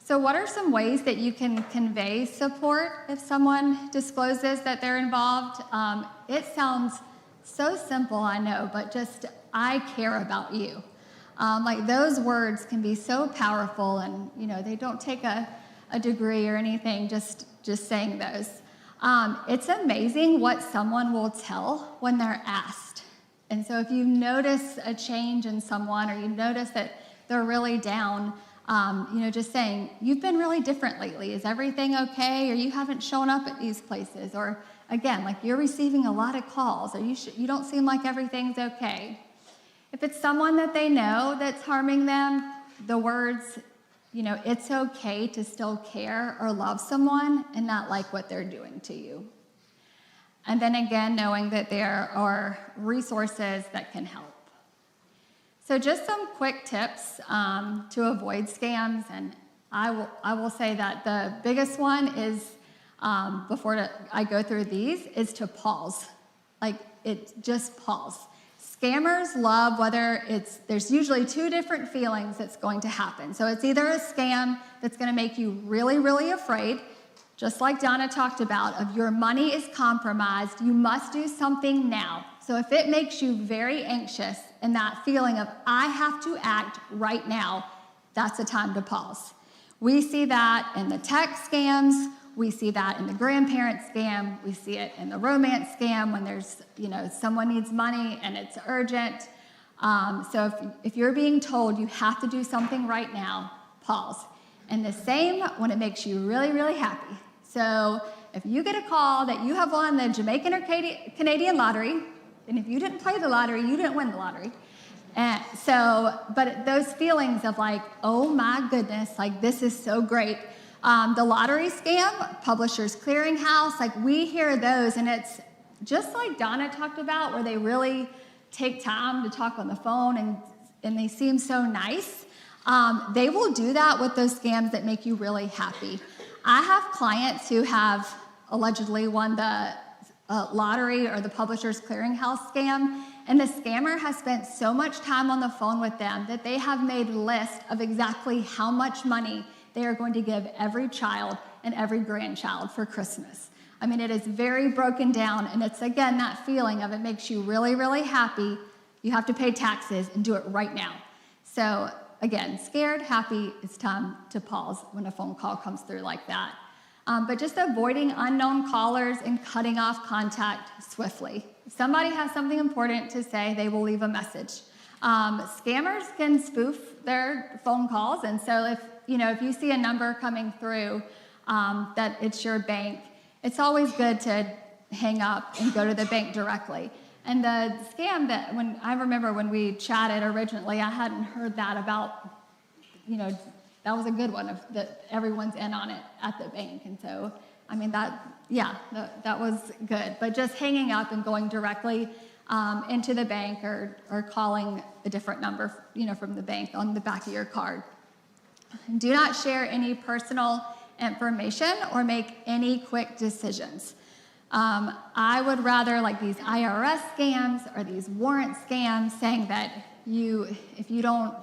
[SPEAKER 4] So what are some ways that you can convey support if someone discloses that they're involved? It sounds so simple, I know, but just, I care about you. Like those words can be so powerful, and they don't take a degree or anything, just saying those. It's amazing what someone will tell when they're asked. And so if you notice a change in someone, or you notice that they're really down, just saying, you've been really different lately. Is everything okay? Or you haven't shown up at these places. Or again, like you're receiving a lot of calls, or you don't seem like everything's okay. If it's someone that they know that's harming them, the words, it's okay to still care or love someone and not like what they're doing to you. And then again, knowing that there are resources that can help. So just some quick tips to avoid scams, and I will say that the biggest one is, before I go through these, is to pause. Just pause. Scammers love there's usually two different feelings that's going to happen. So it's either a scam that's going to make you really, really afraid, just like Donna talked about, of your money is compromised, you must do something now. So if it makes you very anxious and that feeling of, I have to act right now, that's a time to pause. We see that in the text scams, we see that in the grandparent scam, we see it in the romance scam when there's, someone needs money and it's urgent. So if you're being told you have to do something right now, pause. And the same when it makes you really, really happy. So if you get a call that you have won the Jamaican or Canadian lottery, and if you didn't play the lottery, you didn't win the lottery. But those feelings of like, oh my goodness, like this is so great. The lottery scam, Publishers Clearinghouse, we hear those, and it's just like Donna talked about, where they really take time to talk on the phone and they seem so nice. They will do that with those scams that make you really happy. I have clients who have allegedly won the lottery or the Publishers Clearinghouse scam, and the scammer has spent so much time on the phone with them that they have made a list of exactly how much money they are going to give every child and every grandchild for Christmas. I mean, it is very broken down, and it's, again, that feeling of it makes you really, really happy. You have to pay taxes and do it right now. So, again, scared, happy, it's time to pause when a phone call comes through like that. But just avoiding unknown callers and cutting off contact swiftly. If somebody has something important to say, they will leave a message. Scammers can spoof their phone calls, and so if you see a number coming through that it's your bank, it's always good to hang up and go to the bank directly. And the scam I remember when we chatted originally, I hadn't heard that about, that was a good one that everyone's in on it at the bank. And so, I mean, that was good. But just hanging up and going directly into the bank or calling a different number, from the bank on the back of your card. Do not share any personal information or make any quick decisions. I would rather, like these IRS scams or these warrant scams, saying that if you don't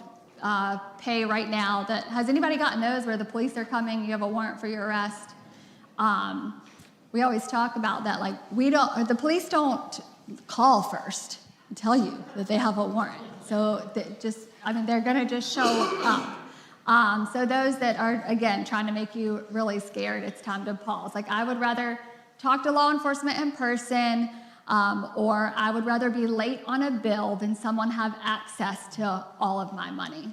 [SPEAKER 4] pay right now, has anybody gotten those where the police are coming, you have a warrant for your arrest? We always talk about that, the police don't call first and tell you that they have a warrant. So they're gonna just show up. So those that are, again, trying to make you really scared, it's time to pause. I would rather talk to law enforcement in person, or I would rather be late on a bill than someone have access to all of my money.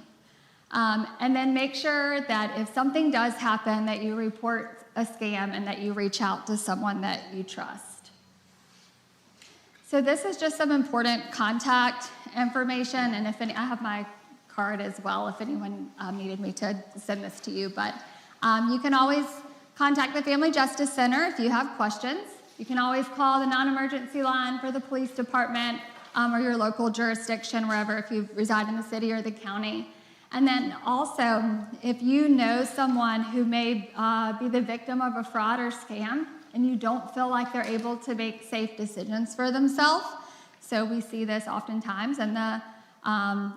[SPEAKER 4] And then make sure that if something does happen, that you report a scam and that you reach out to someone that you trust. So this is just some important contact information, and I have my card as well if anyone needed me to send this to you, but You can always contact the Family Justice Center if you have questions. You can always call the non-emergency line for the police department or your local jurisdiction, wherever, if you reside in the city or the county. And then also, if you know someone who may be the victim of a fraud or scam and you don't feel like they're able to make safe decisions for themselves, so we see this oftentimes in the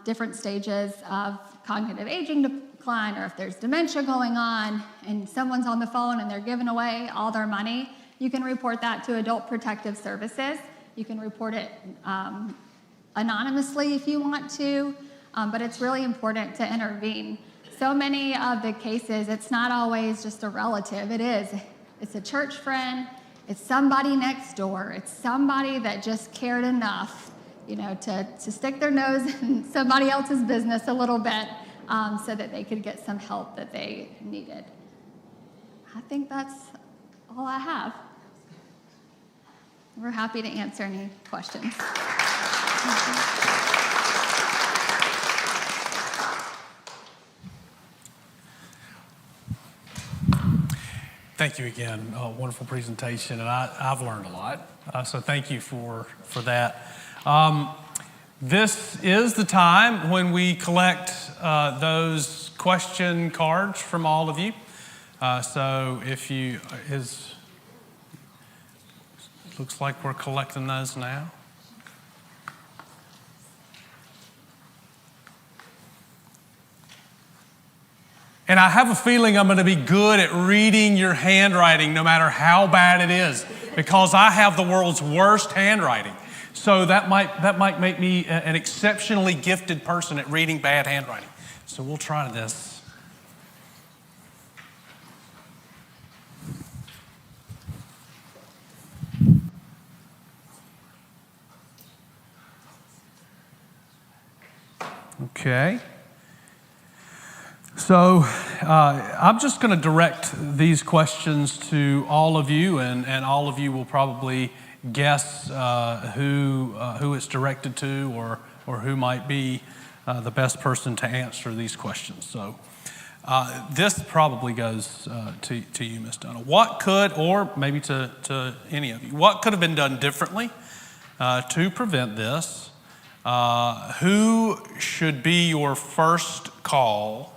[SPEAKER 4] different stages of cognitive aging decline, or if there's dementia going on and someone's on the phone and they're giving away all their money, you can report that to Adult Protective Services. You can report it anonymously if you want to, but it's really important to intervene. So many of the cases, it's not always just a relative. It's a church friend, it's somebody next door, it's somebody that just cared enough, to stick their nose in somebody else's business a little bit so that they could get some help that they needed. I think that's all I have. We're happy to answer any questions.
[SPEAKER 1] Thank you again. Wonderful presentation, and I've learned a lot. So thank you for that. This is the time when we collect those question cards from all of you. So if looks like we're collecting those now. And I have a feeling I'm going to be good at reading your handwriting no matter how bad it is, because I have the world's worst handwriting. So that might make me an exceptionally gifted person at reading bad handwriting. So we'll try this. Okay. So I'm just going to direct these questions to all of you, and all of you will probably guess who it's directed to, or who might be the best person to answer these questions. So this probably goes to you, Ms. Donna. What could, or maybe to any of you, what could have been done differently to prevent this? Who should be your first call?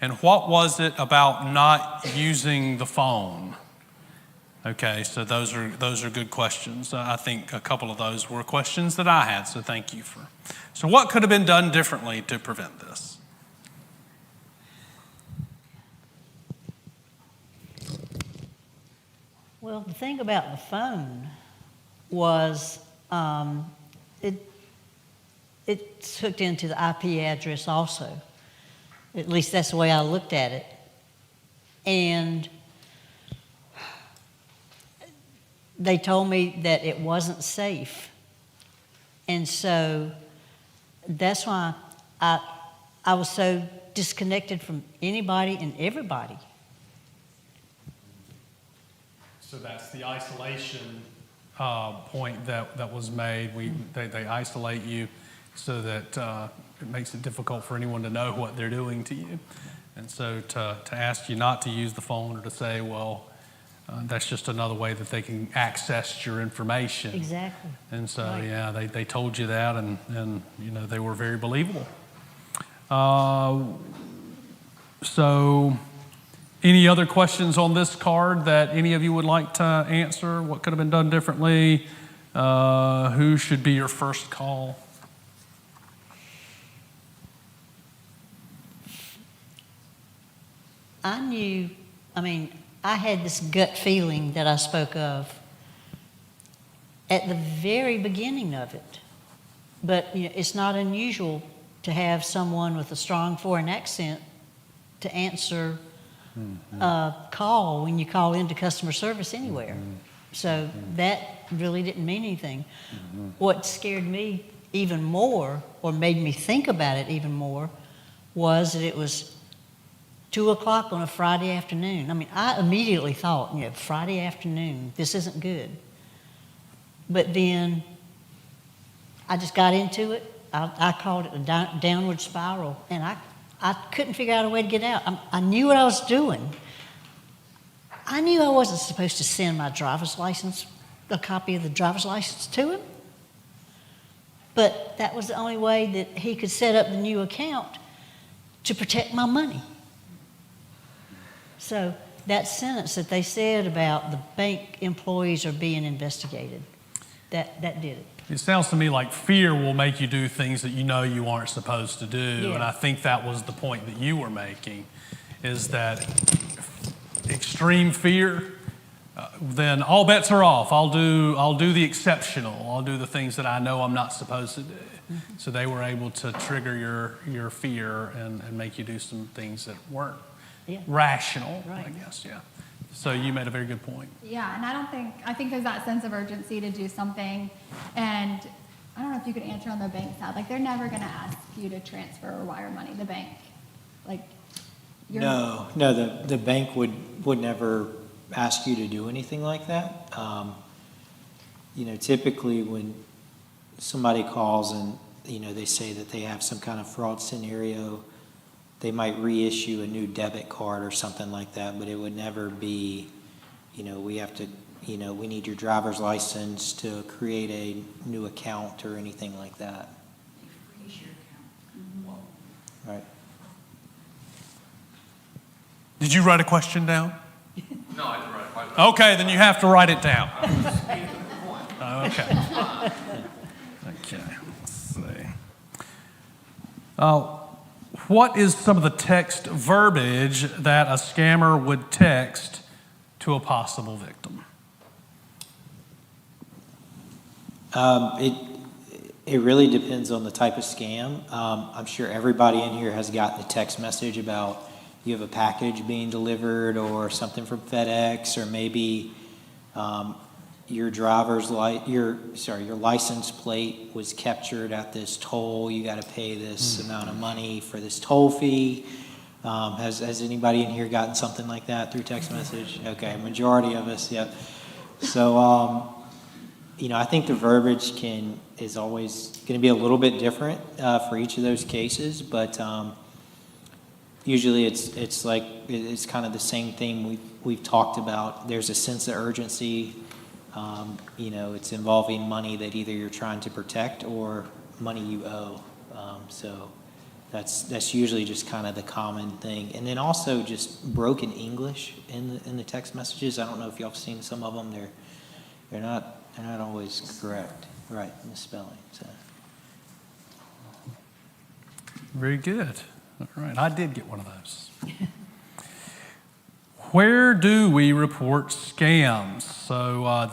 [SPEAKER 1] And what was it about not using the phone? Okay, so those are good questions. I think a couple of those were questions that I had, so thank you for. So what could have been done differently to prevent this?
[SPEAKER 2] Well, the thing about the phone was it's hooked into the IP address also. At least that's the way I looked at it. And they told me that it wasn't safe. And so that's why I was so disconnected from anybody and everybody.
[SPEAKER 1] So that's the isolation point that was made. They isolate you so that it makes it difficult for anyone to know what they're doing to you. And so to ask you not to use the phone, or to say, well, that's just another way that they can access your information.
[SPEAKER 2] Exactly.
[SPEAKER 1] And so,
[SPEAKER 2] right.
[SPEAKER 1] Yeah, they told you that, and they were very believable. So any other questions on this card that any of you would like to answer? What could have been done differently? Who should be your first call?
[SPEAKER 2] I had this gut feeling that I spoke of at the very beginning of it. But it's not unusual to have someone with a strong foreign accent to answer a call when you call into customer service anywhere. So that really didn't mean anything. What scared me even more, or made me think about it even more, was that it was 2 o'clock on a Friday afternoon. I immediately thought, Friday afternoon, this isn't good. But then I just got into it. I called it a downward spiral, and I couldn't figure out a way to get out. I knew what I was doing. I knew I wasn't supposed to send my driver's license, a copy of the driver's license to him. But that was the only way that he could set up the new account to protect my money. So that sentence that they said about the bank employees are being investigated, that did it.
[SPEAKER 1] It sounds to me like fear will make you do things that you know you aren't supposed to do.
[SPEAKER 2] Yeah.
[SPEAKER 1] And I think that was the point that you were making, is that extreme fear, then all bets are off. I'll do the exceptional. I'll do the things that I know I'm not supposed to do. Mm-hmm. So they were able to trigger your fear and make you do some things that weren't rational, right. I guess, yeah. So you made a very good point.
[SPEAKER 4] Yeah, and I think there's that sense of urgency to do something, and I don't know if you could answer on the bank side. Like, they're never going to ask you to transfer or wire money, the bank. Like,
[SPEAKER 3] No, the bank would never ask you to do anything like that. Typically when somebody calls and, they say that they have some kind of fraud scenario, they might reissue a new debit card or something like that, but it would never be, we have to, we need your driver's license to create a new account or anything like that.
[SPEAKER 5] Freeze your account.
[SPEAKER 3] Right.
[SPEAKER 1] Did you write a question down?
[SPEAKER 6] No, I didn't write a question.
[SPEAKER 1] Okay, then you have to write it down. Okay. Okay, let's see. What is some of the text verbiage that a scammer would text to a possible victim?
[SPEAKER 3] It really depends on the type of scam. I'm sure everybody in here has gotten a text message about you have a package being delivered or something from FedEx, or maybe your your license plate was captured at this toll. You got to pay this amount of money for this toll fee. Has anybody in here gotten something like that through text message? Okay, majority of us, yep. So, I think the verbiage is always going to be a little bit different for each of those cases, but usually it's kind of the same thing we've talked about. There's a sense of urgency. It's involving money that either you're trying to protect or money you owe. So that's usually just kind of the common thing. And then also just broken English in the text messages. I don't know if y'all have seen some of them. They're not always correct, right, in the spelling. So.
[SPEAKER 1] Very good. All right, I did get one of those. Where do we report scams? So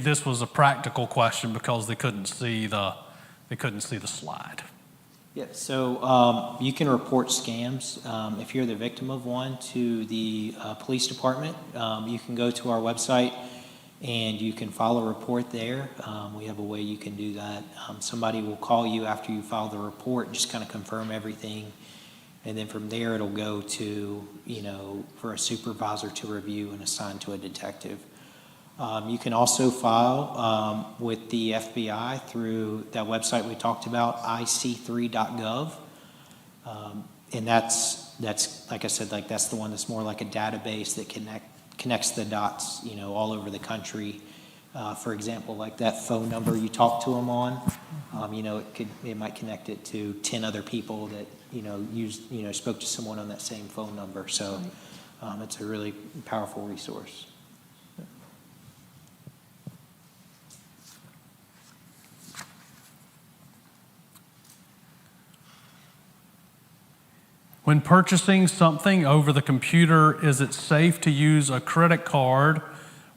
[SPEAKER 1] this was a practical question because they couldn't see the slide.
[SPEAKER 3] Yeah, so you can report scams if you're the victim of one to the police department. You can go to our website and you can file a report there. We have a way you can do that. Somebody will call you after you file the report, just kind of confirm everything. And then from there, it'll go to, for a supervisor to review and assign to a detective. You can also file with the FBI through that website we talked about, ic3.gov. And that's like I said, that's the one that's more like a database that connects the dots, all over the country. For example, like that phone number you talked to them on, it might connect it to 10 other people that spoke to someone on that same phone number. So it's a really powerful resource.
[SPEAKER 1] When purchasing something over the computer, is it safe to use a credit card,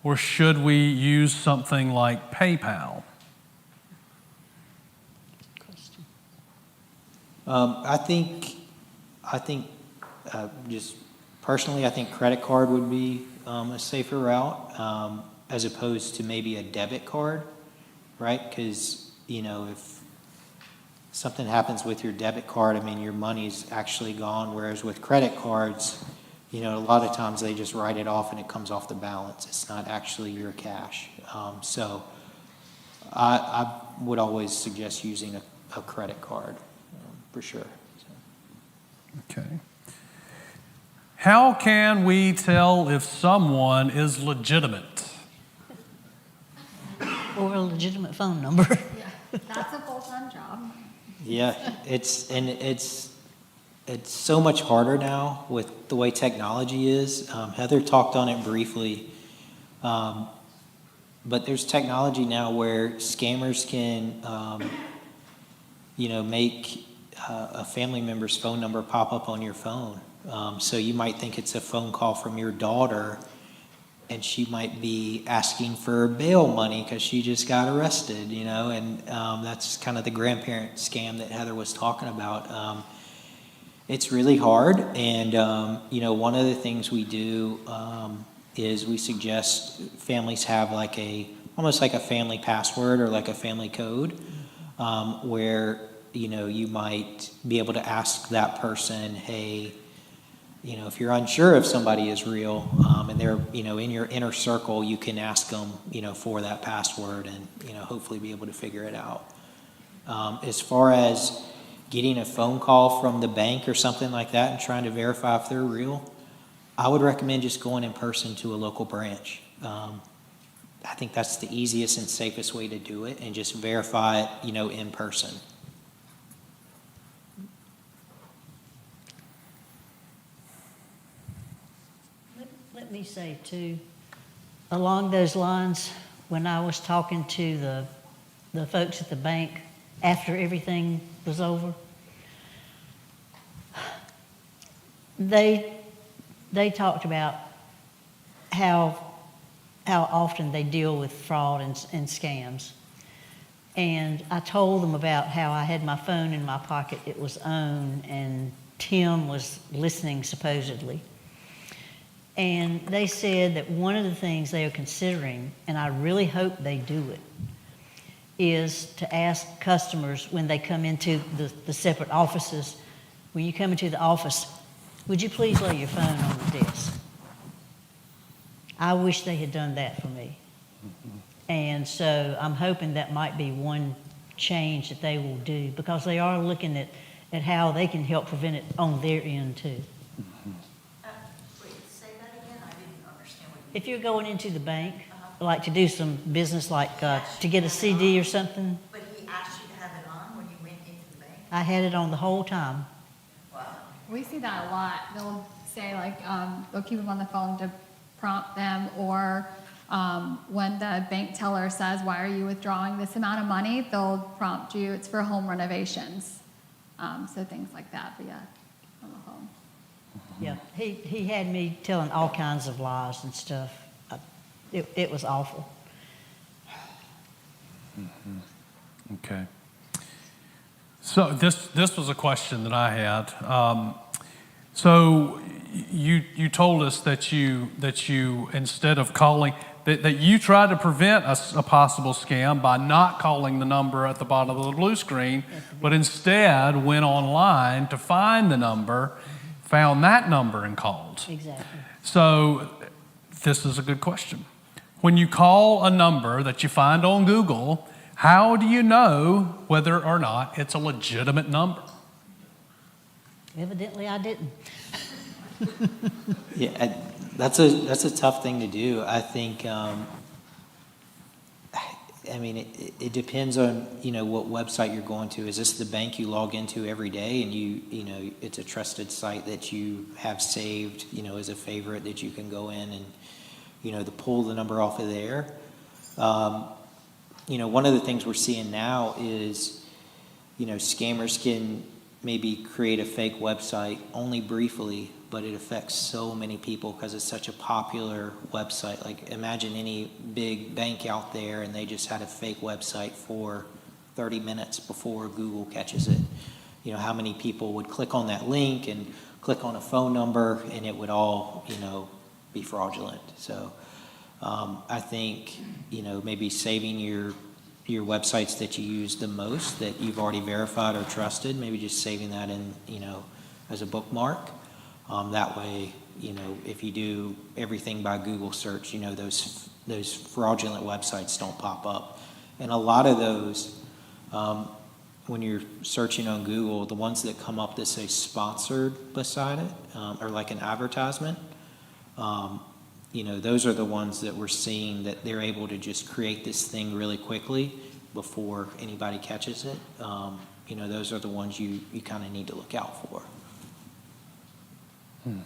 [SPEAKER 1] or should we use something like PayPal?
[SPEAKER 3] I think just personally, I think credit card would be a safer route as opposed to maybe a debit card, right? Because, if something happens with your debit card, your money's actually gone, whereas with credit cards, a lot of times they just write it off and it comes off the balance. It's not actually your cash. So I would always suggest using a credit card for sure. So.
[SPEAKER 1] Okay. How can we tell if someone is legitimate?
[SPEAKER 2] Or a legitimate phone number.
[SPEAKER 4] That's a full-time job.
[SPEAKER 3] Yeah, it's so much harder now with the way technology is. Heather talked on it briefly, but there's technology now where scammers can, make a family member's phone number pop up on your phone. So you might think it's a phone call from your daughter, and she might be asking for bail money because she just got arrested, and that's kind of the grandparent scam that Heather was talking about. It's really hard, and one of the things we do is we suggest families have almost like a family password or like a family code, where you might be able to ask that person, hey, if you're unsure if somebody is real, and they're, in your inner circle, you can ask them, for that password and, hopefully be able to figure it out. As far as getting a phone call from the bank or something like that and trying to verify if they're real, I would recommend just going in person to a local branch. I think that's the easiest and safest way to do it, and just verify it, in person.
[SPEAKER 2] Let me say too, along those lines, when I was talking to the folks at the bank after everything was over, they talked about how often they deal with fraud and scams. And I told them about how I had my phone in my pocket, it was on, and Tim was listening supposedly. And they said that one of the things they are considering, and I really hope they do it, is to ask customers when they come into the separate offices, when you come into the office, would you please lay your phone on the desk? I wish they had done that for me. And so I'm hoping that might be one change that they will do, because they are looking at how they can help prevent it on their end too.
[SPEAKER 5] Wait, say that again? I didn't understand what you.
[SPEAKER 2] If you're going into the bank, like to do some business, like to get a CD or something,
[SPEAKER 5] But he asked you to have it on when you went into the bank?
[SPEAKER 2] I had it on the whole time.
[SPEAKER 5] Wow.
[SPEAKER 4] We see that a lot. They'll say they'll keep them on the phone to prompt them, or when the bank teller says, why are you withdrawing this amount of money? They'll prompt you, it's for home renovations. So things like that, but yeah, on the phone.
[SPEAKER 2] Yeah, he had me telling all kinds of lies and stuff. It was awful.
[SPEAKER 1] Okay. So this was a question that I had. So you told us that you instead of calling, that you tried to prevent a possible scam by not calling the number at the bottom of the blue screen, but instead went online to find the number, found that number and called.
[SPEAKER 2] Exactly.
[SPEAKER 1] So this is a good question. When you call a number that you find on Google, how do you know whether or not it's a legitimate number?
[SPEAKER 2] Evidently, I didn't.
[SPEAKER 3] Yeah, that's a tough thing to do. I think, it depends on, what website you're going to. Is this the bank you log into every day, and it's a trusted site that you have saved, as a favorite that you can go in and, to pull the number off of there. One of the things we're seeing now is, scammers can maybe create a fake website only briefly, but it affects so many people because it's such a popular website. Like, imagine any big bank out there and they just had a fake website for 30 minutes before Google catches it. How many people would click on that link and click on a phone number, and it would all, be fraudulent. So I think, maybe saving your websites that you use the most, that you've already verified or trusted, maybe just saving that in, as a bookmark. That way, if you do everything by Google search, those fraudulent websites don't pop up. And a lot of those, when you're searching on Google, the ones that come up that say sponsored beside it, or like an advertisement, those are the ones that we're seeing that they're able to just create this thing really quickly before anybody catches it. Those are the ones you kind of need to look out for.
[SPEAKER 1] Okay.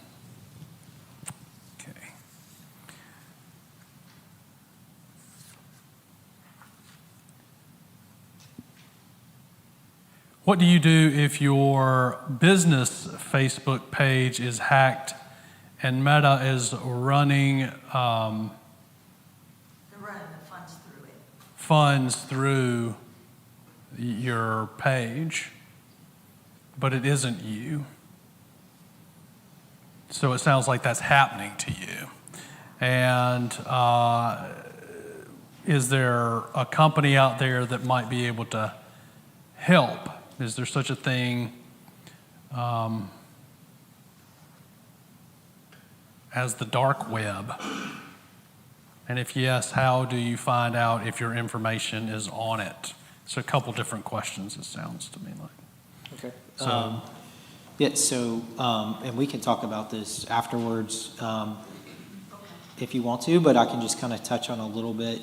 [SPEAKER 1] What do you do if your business Facebook page is hacked and Meta is running
[SPEAKER 5] They're running the funds through it.
[SPEAKER 1] funds through your page, but it isn't you? So it sounds like that's happening to you. And is there a company out there that might be able to help? Is there such a thing as the dark web? And if yes, how do you find out if your information is on it? So a couple different questions, it sounds to me like.
[SPEAKER 3] Okay.
[SPEAKER 1] So,
[SPEAKER 3] And we can talk about this afterwards if you want to, but I can just kind of touch on a little bit.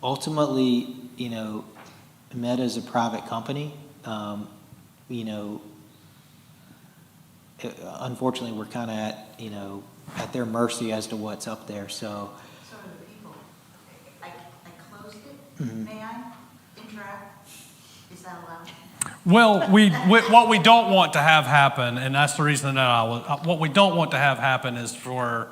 [SPEAKER 3] Ultimately, Meta is a private company. Unfortunately, we're kind of at their mercy as to what's up there. So
[SPEAKER 5] So are the people. I closed it.
[SPEAKER 3] Mhm.
[SPEAKER 5] May I interact? Is that allowed?
[SPEAKER 1] well, what we don't want to have happen, and that's the reason that what we don't want to have happen is for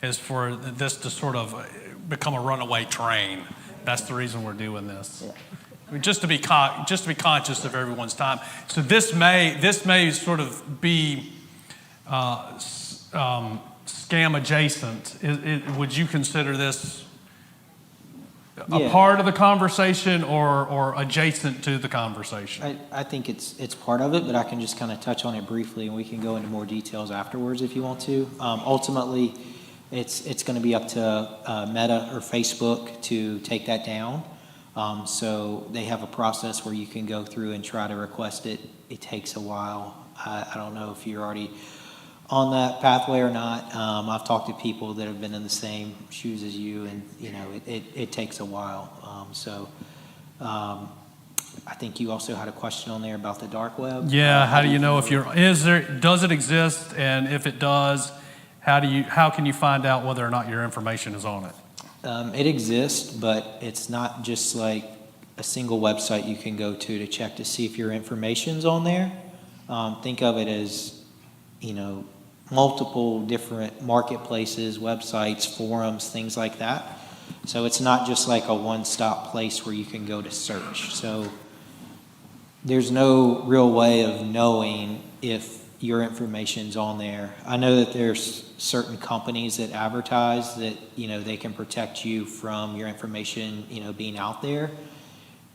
[SPEAKER 1] this to sort of become a runaway train. That's the reason we're doing this.
[SPEAKER 3] Yeah.
[SPEAKER 1] Just to be conscious of everyone's time. So this may sort of be scam adjacent. Would you consider this a part of the conversation or adjacent to the conversation?
[SPEAKER 3] I think it's part of it, but I can just kind of touch on it briefly, and we can go into more details afterwards if you want to. Ultimately, it's going to be up to Meta or Facebook to take that down. So they have a process where you can go through and try to request it. It takes a while. I don't know if you're already on that pathway or not. I've talked to people that have been in the same shoes as you, and it takes a while. I think you also had a question on there about the dark web.
[SPEAKER 1] Yeah. How do you know if does it exist, and if it does, how can you find out whether or not your information is on it?
[SPEAKER 3] It exists, but it's not just like a single website you can go to check to see if your information's on there. Think of it as, multiple different marketplaces, websites, forums, things like that. So it's not just like a one-stop place where you can go to search. So there's no real way of knowing if your information's on there. I know that there's certain companies that advertise that, they can protect you from your information, being out there.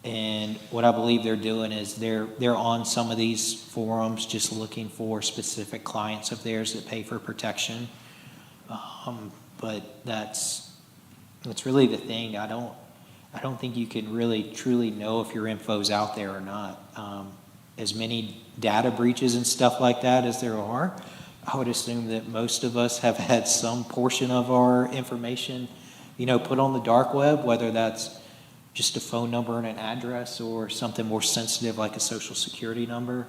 [SPEAKER 3] And what I believe they're doing is they're on some of these forums just looking for specific clients of theirs that pay for protection. But that's really the thing. I don't think you can really truly know if your info's out there or not. As many data breaches and stuff like that as there are, I would assume that most of us have had some portion of our information, put on the dark web, whether that's just a phone number and an address or something more sensitive like a social security number.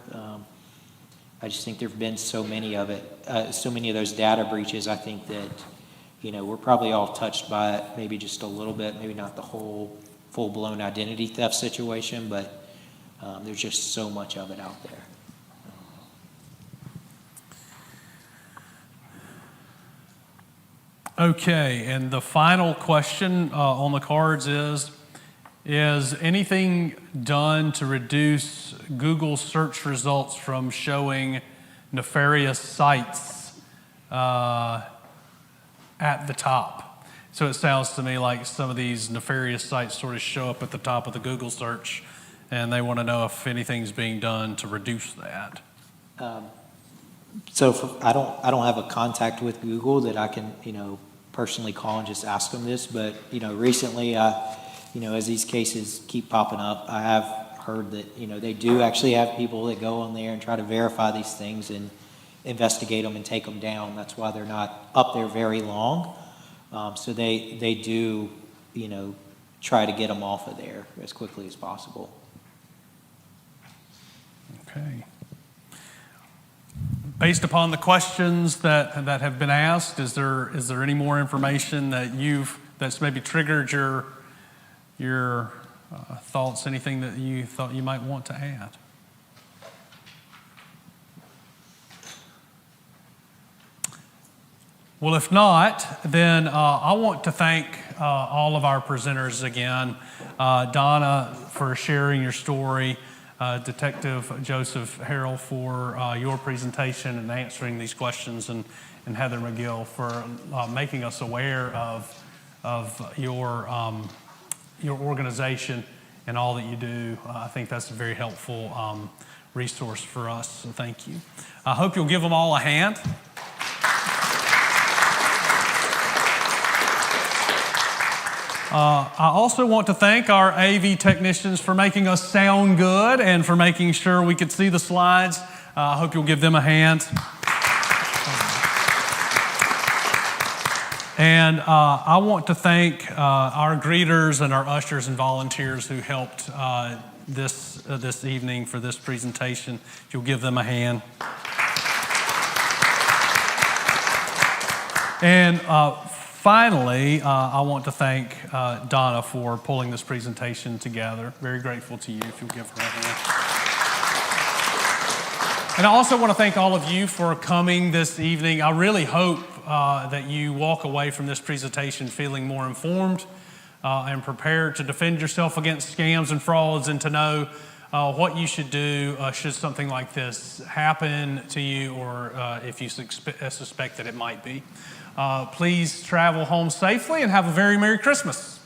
[SPEAKER 3] I just think there have been so many of those data breaches. I think that, we're probably all touched by it, maybe just a little bit, maybe not the whole full-blown identity theft situation, but there's just so much of it out there.
[SPEAKER 1] Okay, and the final question on the cards is anything done to reduce Google search results from showing nefarious sites at the top? So it sounds to me like some of these nefarious sites sort of show up at the top of the Google search, and they want to know if anything's being done to reduce that.
[SPEAKER 3] So I don't have a contact with Google that I can, personally call and just ask them this, but, recently, as these cases keep popping up, I have heard that, they do actually have people that go on there and try to verify these things and investigate them and take them down. That's why they're not up there very long. So they do, try to get them off of there as quickly as possible.
[SPEAKER 1] Okay. Based upon the questions that have been asked, is there any more information that's maybe triggered your thoughts? Anything that you thought you might want to add? Well, if not, then I want to thank all of our presenters again. Donna, for sharing your story. Detective Joseph Harrell, for your presentation and answering these questions, and Heather McGill for making us aware of your organization and all that you do. I think that's a very helpful resource for us, so thank you. I hope you'll give them all a hand. I also want to thank our AV technicians for making us sound good and for making sure we could see the slides. I hope you'll give them a hand. And I want to thank our greeters and our ushers and volunteers who helped this evening for this presentation. If you'll give them a hand. And finally, I want to thank Donna for pulling this presentation together. Very grateful to you, if you'll give her a hand. And I also want to thank all of you for coming this evening. I really hope that you walk away from this presentation feeling more informed and prepared to defend yourself against scams and frauds, and to know what you should do should something like this happen to you, or if you suspect that it might be. Please travel home safely and have a very Merry Christmas.